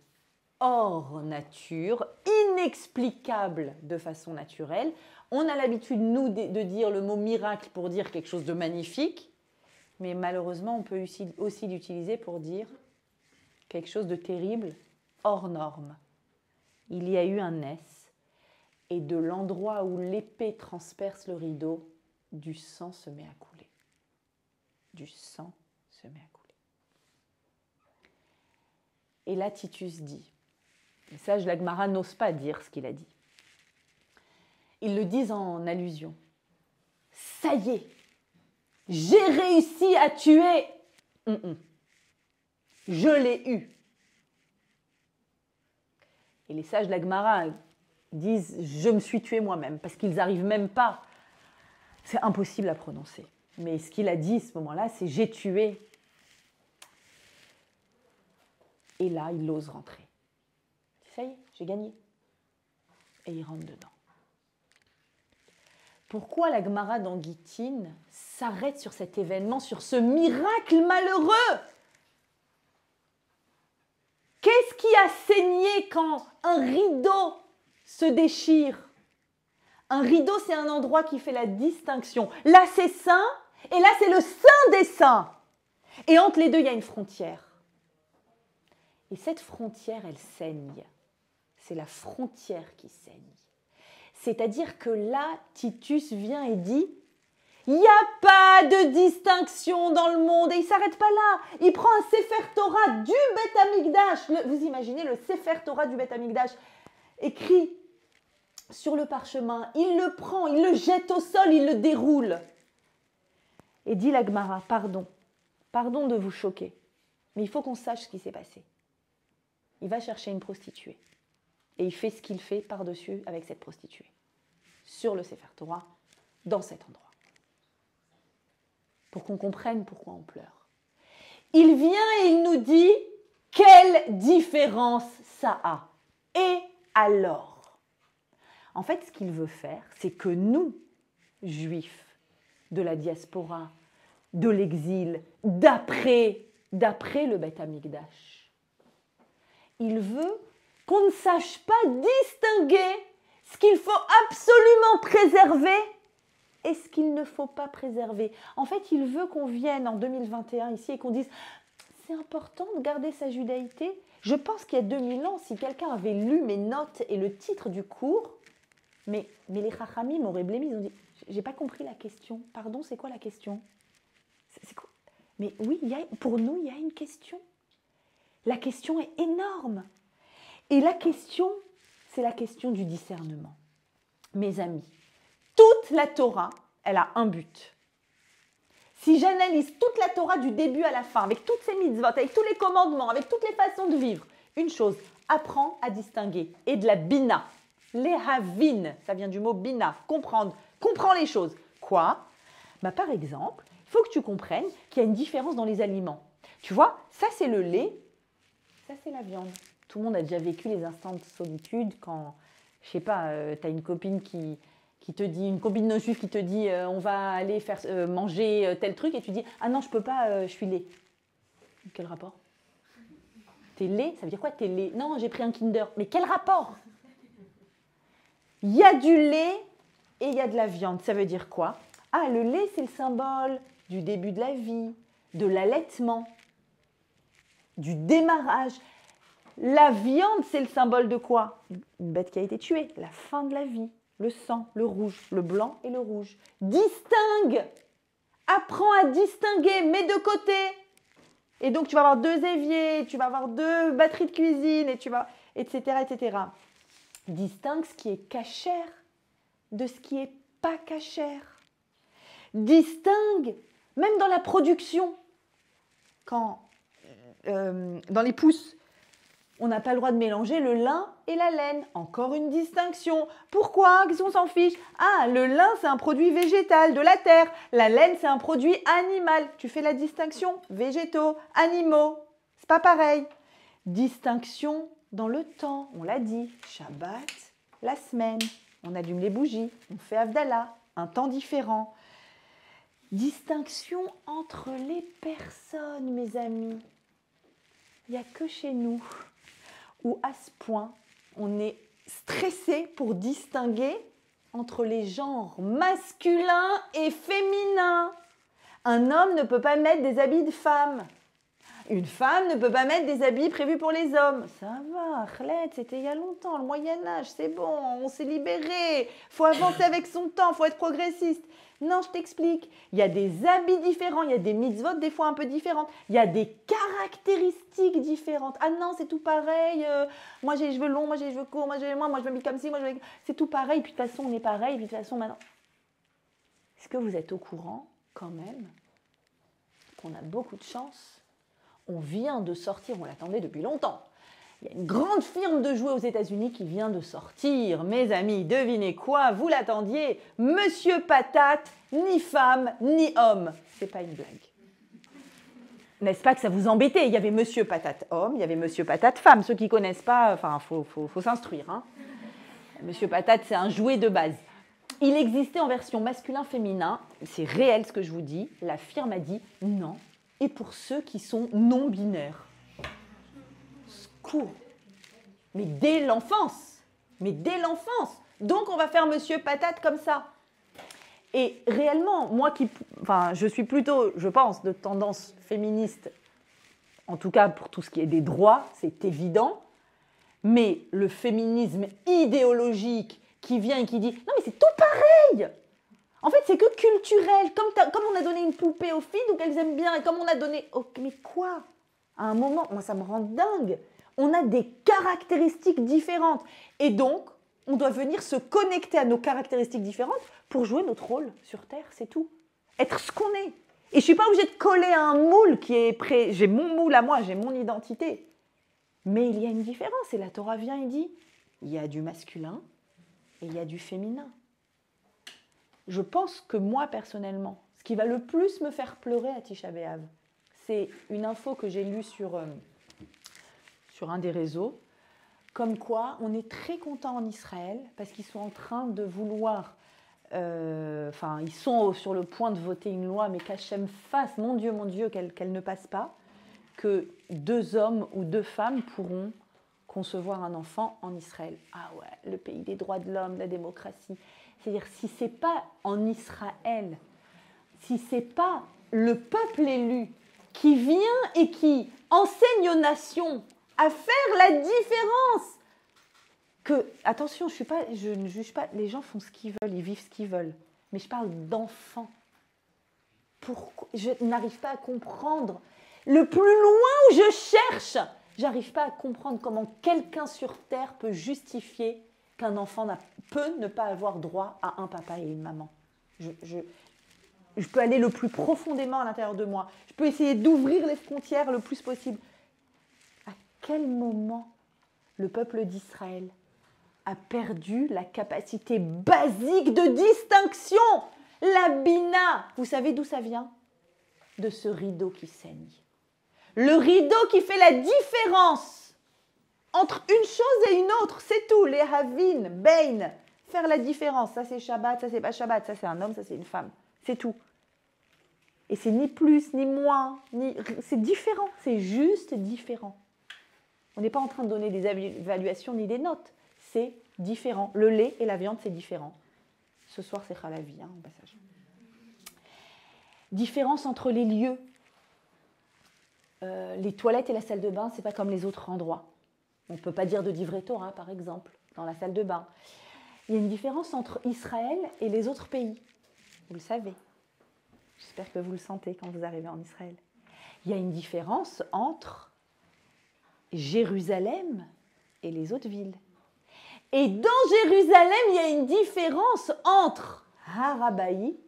hors nature, inexplicable de façon naturelle. On a l'habitude, nous, de dire le mot miracle pour dire quelque chose de magnifique, mais malheureusement, on peut aussi l'utiliser pour dire quelque chose de terrible, hors norme. Il y a eu un nes, et de l'endroit où l'épée transperce le rideau, du sang se met à couler. Du sang se met à couler. Et là, Titus dit, et ça, la Gemara n'ose pas dire ce qu'il a dit. Ils le disent en allusion. Ça y est, j'ai réussi à tuer. Je l'ai eu. Et les sages de la Gemara disent je me suis tué moi-même, parce qu'ils n'arrivent même pas. C'est impossible à prononcer. Mais ce qu'il a dit à ce moment-là, c'est j'ai tué. Et là, il ose rentrer. Ça y est, j'ai gagné. Et il rentre dedans. Pourquoi la Gemara dans Gittin s'arrête sur cet événement, sur ce miracle malheureux? Qu'est-ce qui a saigné quand un rideau se déchire? Un rideau, c'est un endroit qui fait la distinction. Là, c'est saint, et là, c'est le saint des saints. Et entre les deux, il y a une frontière. Et cette frontière, elle saigne. C'est la frontière qui saigne. C'est-à-dire que là, Titus vient et dit, il n'y a pas de distinction dans le monde. Et il ne s'arrête pas là. Il prend un Sefer Torah du Beth Amikdash. Vous imaginez le Sefer Torah du Beth Amikdash écrit sur le parchemin. Il le prend, il le jette au sol, il le déroule. Et dit la Gemara, pardon de vous choquer, mais il faut qu'on sache ce qui s'est passé. Il va chercher une prostituée. Et il fait ce qu'il fait par-dessus avec cette prostituée. Sur le Sefer Torah, dans cet endroit. Pour qu'on comprenne pourquoi on pleure. Il vient et il nous dit quelle différence ça a. Et alors? En fait, ce qu'il veut faire, c'est que nous, juifs de la diaspora, de l'exil, d'après le Beth Amikdash, il veut qu'on ne sache pas distinguer ce qu'il faut absolument préserver et ce qu'il ne faut pas préserver. En fait, il veut qu'on vienne en 2021 ici et qu'on dise « c'est important de garder sa judaïté ». Je pense qu'il y a 2000 ans, si quelqu'un avait lu mes notes et le titre du cours, mais les Chachamim m'auraient blémi, ils ont dit « j'ai pas compris la question. Pardon, c'est quoi la question ?» C'est quoi? Mais oui, pour nous, il y a une question. La question est énorme. Et la question, c'est la question du discernement. Mes amis, toute la Torah, elle a un but. Si j'analyse toute la Torah du début à la fin, avec toutes ses mitzvot, avec tous les commandements, avec toutes les façons de vivre, une chose, apprends à distinguer. Et de la bina, lehavin, ça vient du mot bina, comprendre, comprends les choses. Quoi? Par exemple, il faut que tu comprennes qu'il y a une différence dans les aliments. Tu vois, ça c'est le lait, ça c'est la viande. Tout le monde a déjà vécu les instants de solitude quand, je sais pas, tu as une copine qui te dit, une copine non juive qui te dit on va aller faire manger tel truc et tu dis ah non je peux pas, je suis lait. Quel rapport? T'es lait? Ça veut dire quoi t'es lait? Non, j'ai pris un Kinder. Mais quel rapport? Il y a du lait et il y a de la viande. Ça veut dire quoi? Ah, le lait c'est le symbole du début de la vie, de l'allaitement, du démarrage. La viande, c'est le symbole de quoi? Une bête qui a été tuée, la fin de la vie, le sang, le rouge, le blanc et le rouge. Distingue! Apprends à distinguer, mets de côté. Et donc, tu vas avoir 2 éviers, tu vas avoir 2 batteries de cuisine, et tu vas, etc., etc. Distingue ce qui est cachère de ce qui n'est pas cachère. Distingue, même dans la production, quand dans les pousses, on n'a pas le droit de mélanger le lin et la laine. Encore une distinction. Pourquoi? Qu'est-ce qu'on s'en fiche? Ah, le lin, c'est un produit végétal, de la terre. La laine, c'est un produit animal. Tu fais la distinction. Végétaux, animaux. C'est pas pareil. Distinction dans le temps. On l'a dit. Shabbat, la semaine. On allume les bougies. On fait Havdalah. Un temps différent. Distinction entre les personnes, mes amis. Il n'y a que chez nous où à ce point, on est stressé pour distinguer entre les genres masculins et féminins. Un homme ne peut pas mettre des habits de femme. Une femme ne peut pas mettre des habits prévus pour les hommes. Ça va, Khled, c'était il y a longtemps, le Moyen-Âge, c'est bon, on s'est libéré. Il faut avancer avec son temps, il faut être progressiste. Non, je t'explique. Il y a des habits différents, il y a des mitzvot des fois un peu différentes. Il y a des caractéristiques différentes. Ah non, c'est tout pareil. Moi, j'ai les cheveux longs, moi, j'ai les cheveux courts, moi, je m'habille comme ci, c'est tout pareil. Puis de toute façon, on est pareil. Puis de toute façon, maintenant... Est-ce que vous êtes au courant, quand même, qu'on a beaucoup de chance? On vient de sortir, on l'attendait depuis longtemps. Il y a une grande firme de jouets aux États-Unis qui vient de sortir. Mes amis, devinez quoi? Vous l'attendiez? Monsieur Patate, ni femme, ni homme. C'est pas une blague. N'est-ce pas que ça vous embêtait? Il y avait Monsieur Patate homme, il y avait Monsieur Patate femme. Ceux qui ne connaissent pas, enfin, faut s'instruire. Hein. Monsieur Patate, c'est un jouet de base. Il existait en version masculin-féminin. C'est réel ce que je vous dis. La firme a dit non. Et pour ceux qui sont non-binaires. Secours. Mais dès l'enfance. Donc, on va faire Monsieur Patate comme ça. Et réellement, moi je suis plutôt, je pense, de tendance féministe en tout cas pour tout ce qui est des droits, c'est évident, mais le féminisme idéologique qui vient et qui dit « Non mais c'est tout pareil !» En fait, c'est que culturel, comme on a donné une poupée aux filles, donc elles aiment bien, et comme on a donné... Oh, mais quoi? À un moment, moi ça me rend dingue. On a des caractéristiques différentes. Et donc, on doit venir se connecter à nos caractéristiques différentes pour jouer notre rôle sur Terre, c'est tout. Être ce qu'on est. Et je ne suis pas obligée de coller à un moule qui est prêt. J'ai mon moule à moi, j'ai mon identité. Mais il y a une différence. Et la Torah vient et dit, il y a du masculin et il y a du féminin. Je pense que moi, personnellement, ce qui va le plus me faire pleurer à Tisha B'Av, c'est une info que j'ai lue sur un des réseaux, comme quoi on est très content en Israël parce qu'ils sont en train de vouloir, ils sont sur le point de voter une loi, mais qu'Hachem fasse, mon Dieu, qu'elle ne passe pas, que 2 hommes ou 2 femmes pourront concevoir un enfant en Israël. Ah ouais, le pays des droits de l'homme, la démocratie. C'est-à-dire, si ce n'est pas en Israël, si ce n'est pas le peuple élu qui vient et qui enseigne aux nations à faire la différence, que, attention, je ne juge pas, les gens font ce qu'ils veulent, ils vivent ce qu'ils veulent, mais je parle d'enfants. Pourquoi je n'arrive pas à comprendre. Le plus loin où je cherche, j'arrive pas à comprendre comment quelqu'un sur Terre peut justifier qu'un enfant peut ne pas avoir droit à un papa et une maman. Je peux aller le plus profondément à l'intérieur de moi. Je peux essayer d'ouvrir les frontières le plus possible. À quel moment le peuple d'Israël a perdu la capacité basique de distinction? La bina, vous savez d'où ça vient? De ce rideau qui saigne. Le rideau qui fait la différence entre une chose et une autre, c'est tout. Les havin, bein, faire la différence. Ça c'est Shabbat, ça c'est pas Shabbat, ça c'est un homme, ça c'est une femme. C'est tout. Et c'est ni plus, ni moins, c'est différent, c'est juste différent. On n'est pas en train de donner des évaluations ni des notes, c'est différent. Le lait et la viande, c'est différent. Ce soir, c'est Chalavi, au passage. Différence entre les lieux. Les toilettes et la salle de bain, c'est pas comme les autres endroits. On ne peut pas dire de Divrei Torah, par exemple, dans la salle de bain. Il y a une différence entre Israël et les autres pays. Vous le savez. J'espère que vous le sentez quand vous arrivez en Israël. Il y a une différence entre Jérusalem et les autres villes. Et dans Jérusalem, il y a une différence entre Har HaBayit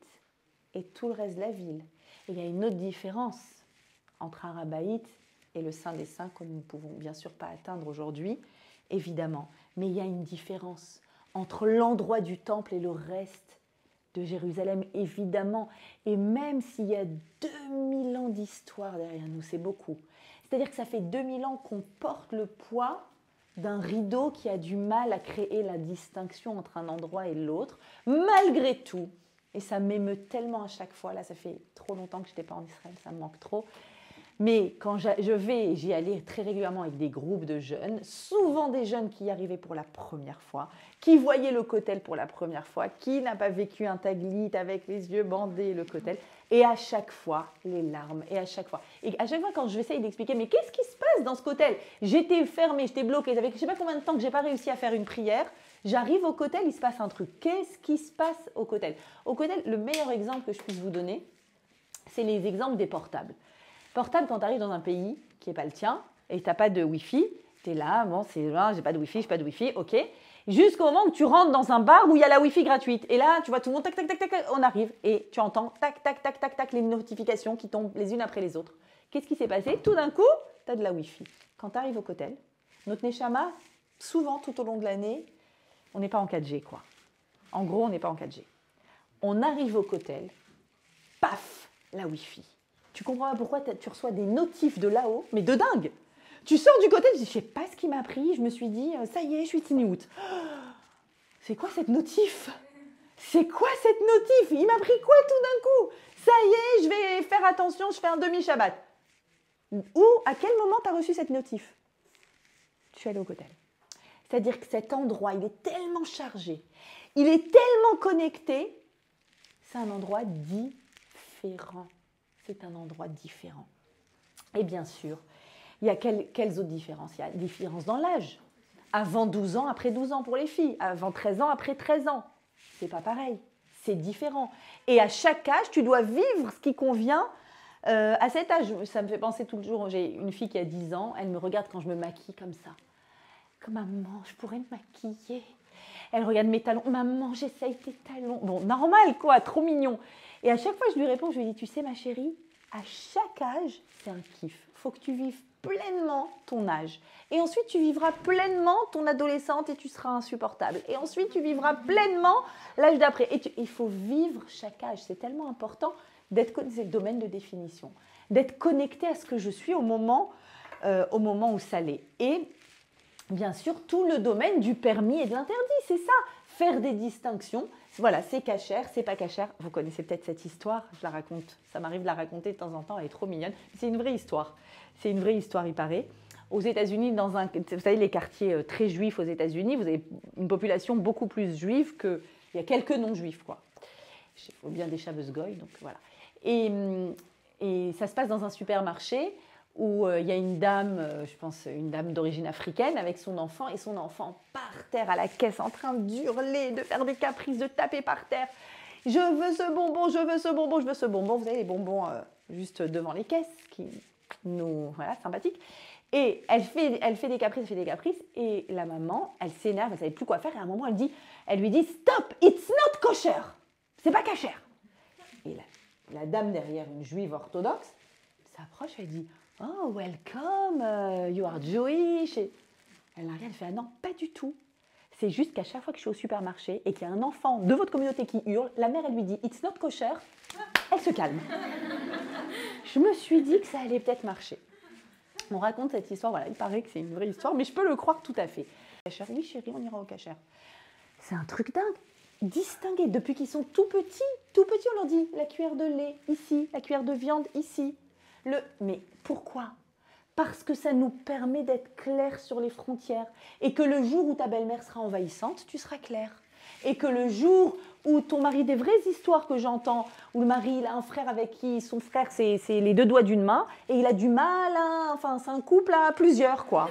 et tout le reste de la ville. Et il y a une autre différence entre Har HaBayit et le Saint des Saints que nous ne pouvons bien sûr pas atteindre aujourd'hui, évidemment. Mais il y a une différence entre l'endroit du temple et le reste de Jérusalem, évidemment. Et même s'il y a 2000 ans d'histoire derrière nous, c'est beaucoup. C'est-à-dire que ça fait 2000 ans qu'on porte le poids d'un rideau qui a du mal à créer la distinction entre un endroit et l'autre, malgré tout. Et ça m'émeut tellement à chaque fois. Là, ça fait trop longtemps que je n'étais pas en Israël, ça me manque trop. Mais quand j'y allais très régulièrement avec des groupes de jeunes, souvent des jeunes qui y arrivaient pour la première fois, qui voyaient le kotel pour la première fois, qui n'a pas vécu un taglit avec les yeux bandés, le kotel, et à chaque fois, les larmes, et à chaque fois quand je vais essayer d'expliquer, mais qu'est-ce qui se passe dans ce kotel? J'étais fermée, j'étais bloquée, ça fait je ne sais pas combien de temps que je n'ai pas réussi à faire une prière, j'arrive au kotel, il se passe un truc. Qu'est-ce qui se passe au kotel? Au kotel, le meilleur exemple que je puisse vous donner, c'est les exemples des portables. Portable, quand tu arrives dans un pays qui n'est pas le tien et tu n'as pas de Wi-Fi, tu es là, bon, c'est là, j'ai pas de Wi-Fi, ok. Jusqu'au moment où tu rentres dans un bar où il y a la Wi-Fi gratuite. Et là, tu vois tout le monde, tac, tac, tac, tac, on arrive. Et tu entends, tac, tac, tac, tac, tac, les notifications qui tombent les unes après les autres. Qu'est-ce qui s'est passé? Tout d'un coup, tu as de la Wi-Fi. Quand tu arrives au kotel, notre Neshama, souvent, tout au long de l'année, on n'est pas en 4G, quoi. En gros, on n'est pas en 4G. On arrive au kotel, paf, la Wi-Fi. Tu comprends pas pourquoi tu reçois des notifs de là-haut, mais de dingue. Tu sors du côté, je dis, je sais pas ce qui m'a pris, je me suis dit, ça y est, je suis Tiniout. C'est quoi cette notif? C'est quoi cette notif? Il m'a pris quoi tout d'un coup? Ça y est, je vais faire attention, je fais un demi-Shabbat. Ou à quel moment tu as reçu cette notif? Je suis allée au kotel. C'est-à-dire que cet endroit, il est tellement chargé, il est tellement connecté, c'est un endroit différent. C'est un endroit différent. Et bien sûr, Il y a quelles autres différences? Il y a une différence dans l'âge. Avant 12 ans, après 12 ans pour les filles. Avant 13 ans, après 13 ans. C'est pas pareil. C'est différent. Et à chaque âge, tu dois vivre ce qui convient à cet âge. Ça me fait penser tout le jour. J'ai une fille qui a 10 ans. Elle me regarde quand je me maquille comme ça. Comme maman, je pourrais me maquiller. Elle regarde mes talons. Maman, j'essaye tes talons. Bon, normal quoi, trop mignon. Et à chaque fois, je lui réponds, je lui dis, tu sais ma chérie, à chaque âge, c'est un kiff. Il faut que tu vives pleinement ton âge. Et ensuite, tu vivras pleinement ton adolescente et tu seras insupportable. Et ensuite, tu vivras pleinement l'âge d'après. Il faut vivre chaque âge. C'est tellement important d'être connecté, c'est le domaine de définition, d'être connecté à ce que je suis au moment où ça l'est. Et bien sûr, tout le domaine du permis et de l'interdit, c'est ça. Faire des distinctions. Voilà, c'est cachère, c'est pas cachère. Vous connaissez peut-être cette histoire, je la raconte. Ça m'arrive de la raconter de temps en temps, elle est trop mignonne. C'est une vraie histoire. C'est une vraie histoire, il paraît. Aux États-Unis, vous savez, les quartiers très juifs aux États-Unis, vous avez une population beaucoup plus juive qu'il y a quelques non-juifs, quoi. Il faut bien des chaveuses goy, donc voilà. Et ça se passe dans un supermarché où il y a une dame, je pense une dame d'origine africaine avec son enfant, et son enfant par terre à la caisse en train d'hurler, de faire des caprices, de taper par terre. Je veux ce bonbon, je veux ce bonbon, je veux ce bonbon. Vous avez les bonbons juste devant les caisses, qui nous, voilà, sympathiques. Et elle fait des caprices, et la maman, elle s'énerve, elle ne savait plus quoi faire, et à un moment, elle lui dit « Stop, it's not kosher !» C'est pas cachère. Et la dame derrière, une juive orthodoxe, s'approche, elle dit « Oh, welcome, you are Jewish !» Elle la regarde, elle fait « Ah non, pas du tout. C'est juste qu'à chaque fois que je suis au supermarché et qu'il y a un enfant de votre communauté qui hurle, la mère, elle lui dit « It's not kosher !» Elle se calme. Je me suis dit que ça allait peut-être marcher. On raconte cette histoire, voilà, il paraît que c'est une vraie histoire, mais je peux le croire tout à fait. Oui chérie, on ira au cachère. C'est un truc dingue. Distinguer, depuis qu'ils sont tout petits, on leur dit la cuillère de lait ici, la cuillère de viande ici. Mais pourquoi? Parce que ça nous permet d'être clairs sur les frontières et que le jour où ta belle-mère sera envahissante, tu seras clair. Et que le jour où ton mari, des vraies histoires que j'entends, où le mari il a un frère avec qui son frère c'est les deux doigts d'une main et il a du mal enfin c'est un couple à plusieurs quoi.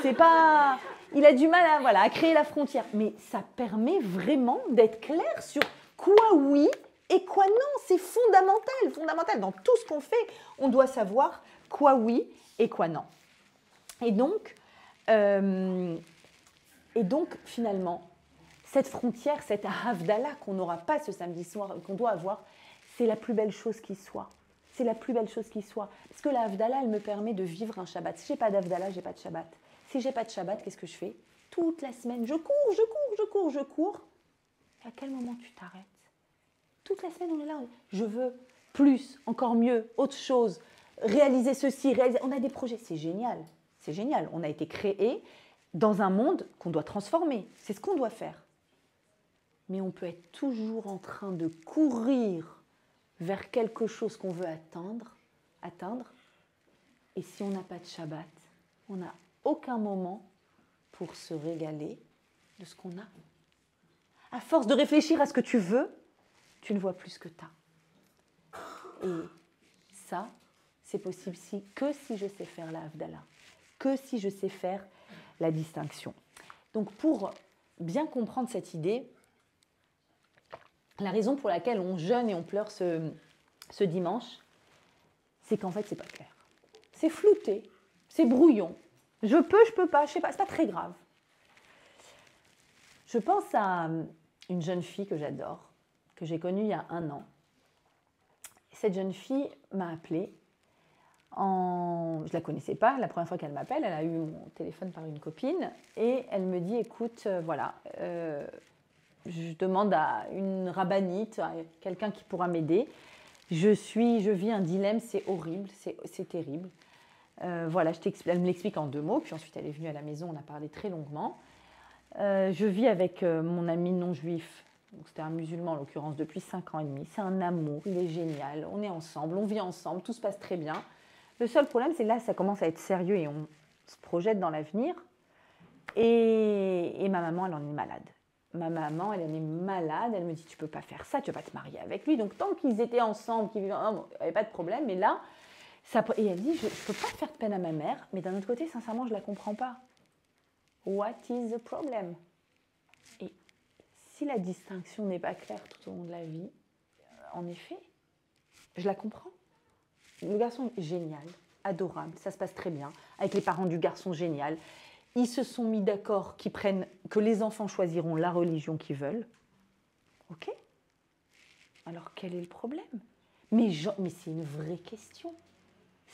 C'est pas, il a du mal à créer la frontière. Mais ça permet vraiment d'être clair sur quoi oui et quoi non. C'est fondamental. Dans tout ce qu'on fait, on doit savoir quoi oui et quoi non. Et donc finalement, cette frontière, cette Havdalah qu'on n'aura pas ce samedi soir, qu'on doit avoir, c'est la plus belle chose qui soit. C'est la plus belle chose qui soit. Parce que la Havdalah, elle me permet de vivre un Shabbat. Si je n'ai pas d'Havdalah, je n'ai pas de Shabbat. Si je n'ai pas de Shabbat, qu'est-ce que je fais? Toute la semaine, je cours. Et à quel moment tu t'arrêtes? Toute la semaine, on est là. Je veux plus, encore mieux, autre chose, réaliser ceci, On a des projets. C'est génial. C'est génial. On a été créés dans un monde qu'on doit transformer. C'est ce qu'on doit faire. Mais on peut être toujours en train de courir vers quelque chose qu'on veut atteindre. Et si on n'a pas de Shabbat, on n'a aucun moment pour se régaler de ce qu'on a. À force de réfléchir à ce que tu veux, tu ne vois plus ce que tu as. Et ça, c'est possible que si je sais faire la Havdalah, que si je sais faire la distinction. Donc pour bien comprendre cette idée, la raison pour laquelle on jeûne et on pleure ce dimanche, c'est qu'en fait, c'est pas clair. C'est flouté, c'est brouillon. Je peux pas, je sais pas, c'est pas très grave. Je pense à une jeune fille que j'adore, que j'ai connue il y a 1 an. Cette jeune fille m'a appelée. Je ne la connaissais pas, la première fois qu'elle m'appelle, elle a eu mon téléphone par une copine et elle me dit, écoute, je demande à une rabbinite, à quelqu'un qui pourra m'aider. Je vis un dilemme, c'est horrible, c'est terrible. Elle me l'explique en 2 mots, puis ensuite elle est venue à la maison, on a parlé très longuement. Je vis avec mon ami non-juif, c'était un musulman en l'occurrence, depuis 5 ans et demi. C'est un amour, il est génial, on est ensemble, on vit ensemble, tout se passe très bien. Le seul problème, c'est que là, ça commence à être sérieux et on se projette dans l'avenir. Et ma maman, elle en est malade. Ma maman, elle en est malade. Elle me dit, tu peux pas faire ça, tu vas pas te marier avec lui. Donc, tant qu'ils étaient ensemble, qu'ils vivaient, il n'y avait pas de problème. Mais là, Et elle dit, je ne peux pas faire de peine à ma mère, mais d'un autre côté, sincèrement, je ne la comprends pas. What is the problem? Et si la distinction n'est pas claire tout au long de la vie, en effet, je la comprends. Le garçon est génial, adorable, ça se passe très bien, avec les parents du garçon génial. Ils se sont mis d'accord que les enfants choisiront la religion qu'ils veulent. Ok? Alors quel est le problème? Mais c'est une vraie question.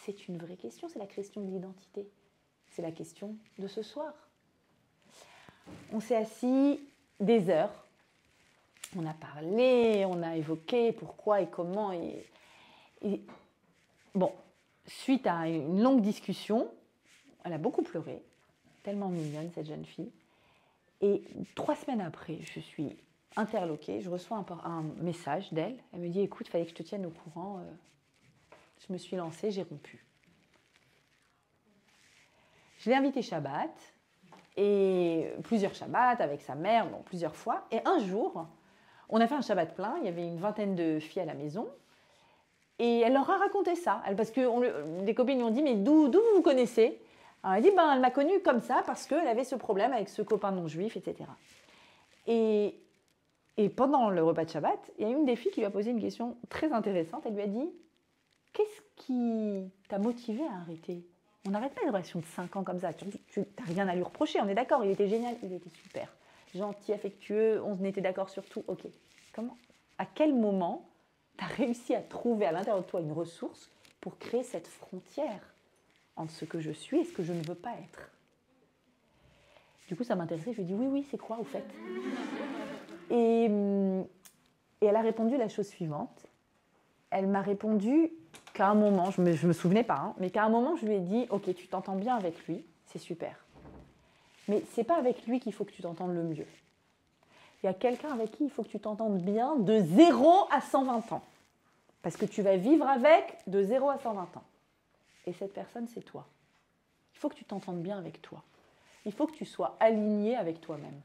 C'est une vraie question, c'est la question de l'identité. C'est la question de ce soir. On s'est assis des heures. On a parlé, on a évoqué pourquoi et comment. Bon, suite à une longue discussion, elle a beaucoup pleuré. Tellement mignonne, cette jeune fille. Et 3 semaines après, je suis interloquée. Je reçois un message d'elle. Elle me dit, écoute, il fallait que je te tienne au courant. Je me suis lancée, j'ai rompu. Je l'ai invitée Shabbat, et plusieurs Shabbats avec sa mère, bon, plusieurs fois. Et un jour, on a fait un Shabbat plein, il y avait une vingtaine de filles à la maison, et elle leur a raconté ça. Parce que des copines lui ont dit, mais d'où vous vous connaissez? Alors elle dit, elle m'a connue comme ça parce qu'elle avait ce problème avec ce copain non-juif, etc. Et pendant le repas de Shabbat, il y a une des filles qui lui a posé une question très intéressante. Elle lui a dit, qu'est-ce qui t'a motivé à arrêter? On n'arrête pas une relation de 5 ans comme ça. Tu n'as rien à lui reprocher, on est d'accord, il était génial, il était super. Gentil, affectueux, on était d'accord sur tout. Ok. À quel moment tu as réussi à trouver à l'intérieur de toi une ressource pour créer cette frontière entre ce que je suis et ce que je ne veux pas être? Du coup, ça m'intéressait. Je lui ai dit, oui, c'est quoi, au fait? Et elle a répondu la chose suivante. Elle m'a répondu qu'à un moment, je me souvenais pas, mais qu'à un moment, je lui ai dit, ok, tu t'entends bien avec lui, c'est super. Mais c'est pas avec lui qu'il faut que tu t'entendes le mieux. Il y a quelqu'un avec qui il faut que tu t'entendes bien de 0 à 120 ans. Parce que tu vas vivre avec de 0 à 120 ans. Et cette personne, c'est toi. Il faut que tu t'entendes bien avec toi. Il faut que tu sois aligné avec toi-même.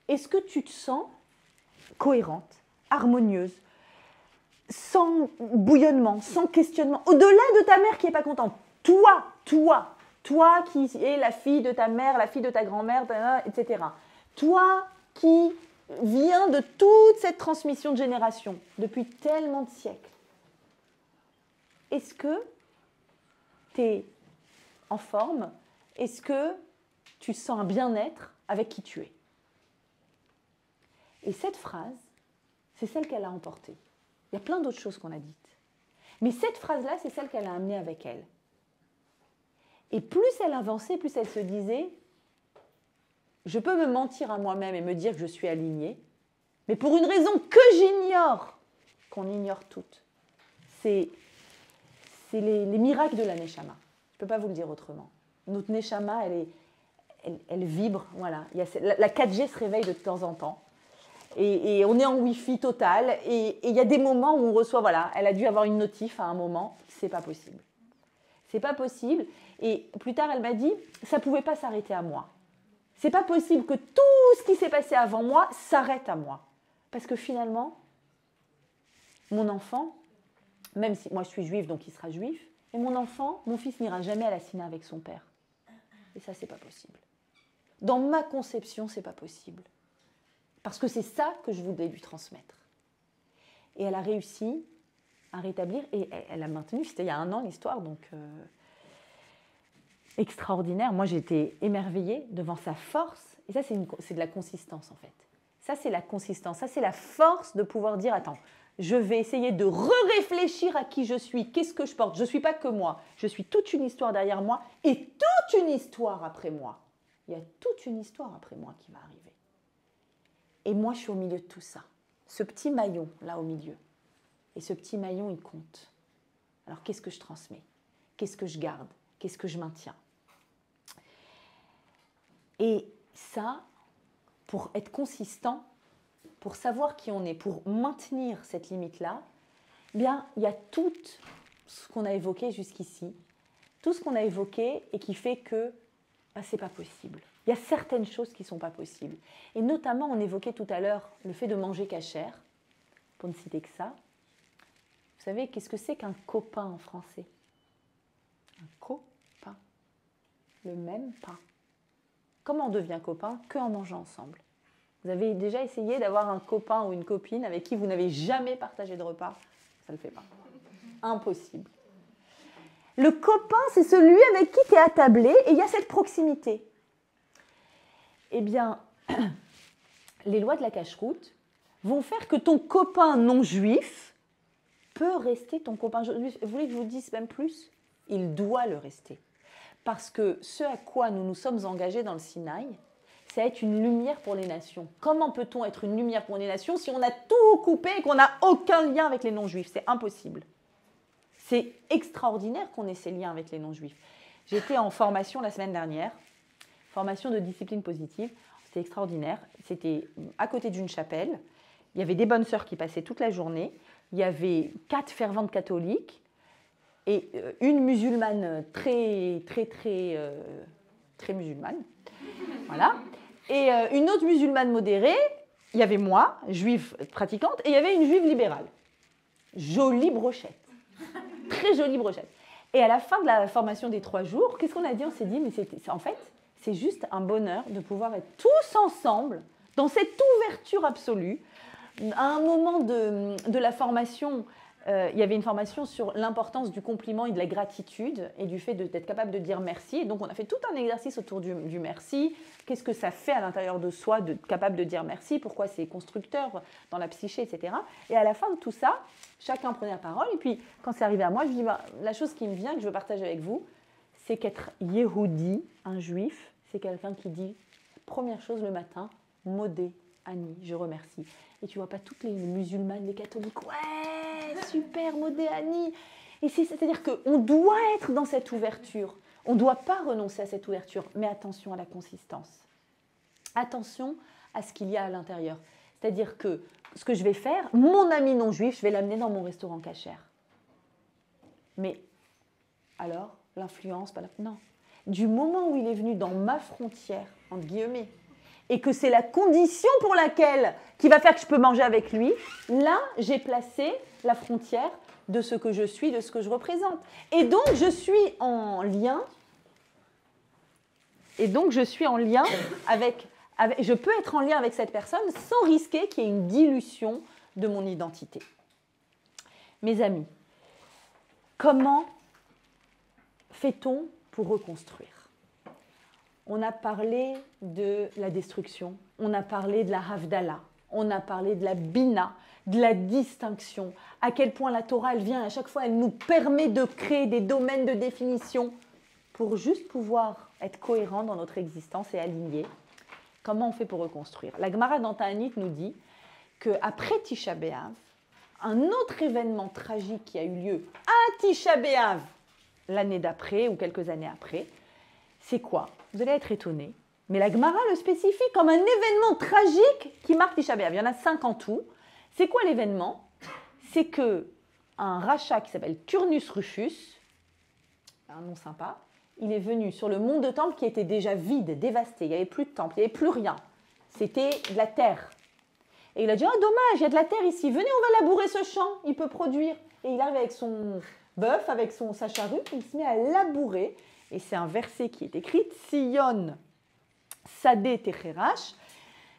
Est-ce que tu te sens cohérente, harmonieuse, sans bouillonnement, sans questionnement, au-delà de ta mère qui n'est pas contente? Toi qui es la fille de ta mère, la fille de ta grand-mère, etc. Toi qui viens de toute cette transmission de génération depuis tellement de siècles. Est-ce que tu es en forme? Est-ce que tu sens un bien-être avec qui tu es? Et cette phrase, c'est celle qu'elle a emportée. Il y a plein d'autres choses qu'on a dites. Mais cette phrase-là, c'est celle qu'elle a amenée avec elle. Et plus elle avançait, plus elle se disait, je peux me mentir à moi-même et me dire que je suis alignée, mais pour une raison que j'ignore, qu'on ignore toutes. C'est les miracles de la Neshama. Je ne peux pas vous le dire autrement. Notre Neshama, elle vibre. Voilà. La 4G se réveille de temps en temps. Et on est en Wi-Fi total. Et il y a des moments où on reçoit, voilà, elle a dû avoir une notif à un moment. C'est pas possible. C'est pas possible. Et plus tard, elle m'a dit, ça ne pouvait pas s'arrêter à moi. C'est pas possible que tout ce qui s'est passé avant moi s'arrête à moi. Parce que finalement, mon enfant, même si moi je suis juive, donc il sera juif, et mon enfant, mon fils n'ira jamais à la Sina avec son père. Et ça, c'est pas possible. Dans ma conception, c'est pas possible. Parce que c'est ça que je voulais lui transmettre. Et elle a réussi à rétablir, et elle a maintenu, c'était il y a 1 an l'histoire, donc extraordinaire. Moi, j'étais émerveillée devant sa force. Et ça, c'est de la consistance, en fait. Ça, c'est la consistance. Ça, c'est la force de pouvoir dire, attends, je vais essayer de réfléchir à qui je suis, qu'est-ce que je porte. Je ne suis pas que moi. Je suis toute une histoire derrière moi et toute une histoire après moi. Il y a toute une histoire après moi qui va arriver. Et moi, je suis au milieu de tout ça. Ce petit maillon, là, au milieu. Et ce petit maillon, il compte. Alors, qu'est-ce que je transmets? Qu'est-ce que je garde? Qu'est-ce que je maintiens? Et ça, pour être consistant, pour savoir qui on est, pour maintenir cette limite-là, bien, il y a tout ce qu'on a évoqué jusqu'ici, tout ce qu'on a évoqué et qui fait que ce n'est pas possible. Il y a certaines choses qui ne sont pas possibles. Et notamment, on évoquait tout à l'heure le fait de manger cachère, pour ne citer que ça. Vous savez, qu'est-ce que c'est qu'un copain en français? le même pain. Comment on devient copain? Que en mangeant ensemble. Vous avez déjà essayé d'avoir un copain ou une copine avec qui vous n'avez jamais partagé de repas? Ça ne le fait pas. Impossible. Le copain, c'est celui avec qui tu es attablé et il y a cette proximité. Eh bien, les lois de la cacheroute vont faire que ton copain non juif peut rester ton copain juif. Vous voulez que je vous dise même plus? Il doit le rester. Parce que ce à quoi nous nous sommes engagés dans le Sinaï, c'est être une lumière pour les nations. Comment peut-on être une lumière pour les nations si on a tout coupé et qu'on n'a aucun lien avec les non-juifs? C'est impossible. C'est extraordinaire qu'on ait ces liens avec les non-juifs. J'étais en formation la semaine dernière, formation de discipline positive. C'était extraordinaire. C'était à côté d'une chapelle. Il y avait des bonnes sœurs qui passaient toute la journée. Il y avait 4 ferventes catholiques et une musulmane très musulmane. Voilà. Et une autre musulmane modérée. Il y avait moi, juive pratiquante, et il y avait une juive libérale. Jolie brochette. Très jolie brochette. Et à la fin de la formation des 3 jours, qu'est-ce qu'on a dit? On s'est dit, mais en fait, c'est juste un bonheur de pouvoir être tous ensemble, dans cette ouverture absolue. À un moment de la formation, il y avait une formation sur l'importance du compliment et de la gratitude et du fait d'être capable de dire merci. Et donc, on a fait tout un exercice autour du merci. Qu'est-ce que ça fait à l'intérieur de soi d'être capable de dire merci? Pourquoi c'est constructeur dans la psyché, etc. Et à la fin de tout ça, chacun prenait la parole. Et puis, quand c'est arrivé à moi, je dis, la chose qui me vient, que je veux partager avec vous, c'est qu'être Yehudi, un juif, c'est quelqu'un qui dit, première chose le matin, Modé, Annie, je remercie. Et tu vois pas toutes les musulmanes, les catholiques, ouais, super, Modé, Annie. Et c'est-à-dire qu'on doit être dans cette ouverture. On ne doit pas renoncer à cette ouverture, mais attention à la consistance. Attention à ce qu'il y a à l'intérieur. C'est-à-dire que ce que je vais faire, mon ami non juif, je vais l'amener dans mon restaurant cachère. Mais alors, l'influence, non. Du moment où il est venu dans ma frontière, entre guillemets, et que c'est la condition pour laquelle, qui va faire que je peux manger avec lui, là, j'ai placé la frontière de ce que je suis, de ce que je représente. Et donc, je suis en lien, je peux être en lien avec cette personne sans risquer qu'il y ait une dilution de mon identité. Mes amis, comment fait-on pour reconstruire? On a parlé de la destruction, on a parlé de la Havdalah, on a parlé de la Bina, de la distinction, à quel point la Torah, elle vient, à chaque fois, elle nous permet de créer des domaines de définition pour juste pouvoir être cohérent dans notre existence et aligné. Comment on fait pour reconstruire? La Gemara dans Ta'anit nous dit qu'après Tisha B'Av, un autre événement tragique qui a eu lieu à Tisha B'Av, l'année d'après ou quelques années après, c'est quoi? Vous allez être étonnés, mais la Gemara le spécifie comme un événement tragique qui marque Tisha B'Av. Il y en a 5 en tout. C'est quoi l'événement? C'est qu'un rachat qui s'appelle Turnus Rufus, un nom sympa, il est venu sur le mont de Temple qui était déjà vide, dévasté. Il n'y avait plus de temple, il n'y avait plus rien. C'était de la terre. Et il a dit, oh dommage, il y a de la terre ici, venez, on va labourer ce champ, il peut produire. Et il arrive avec son bœuf, avec sa charrue, il se met à labourer. Et c'est un verset qui est écrit, Tzion Sadeh Techerash,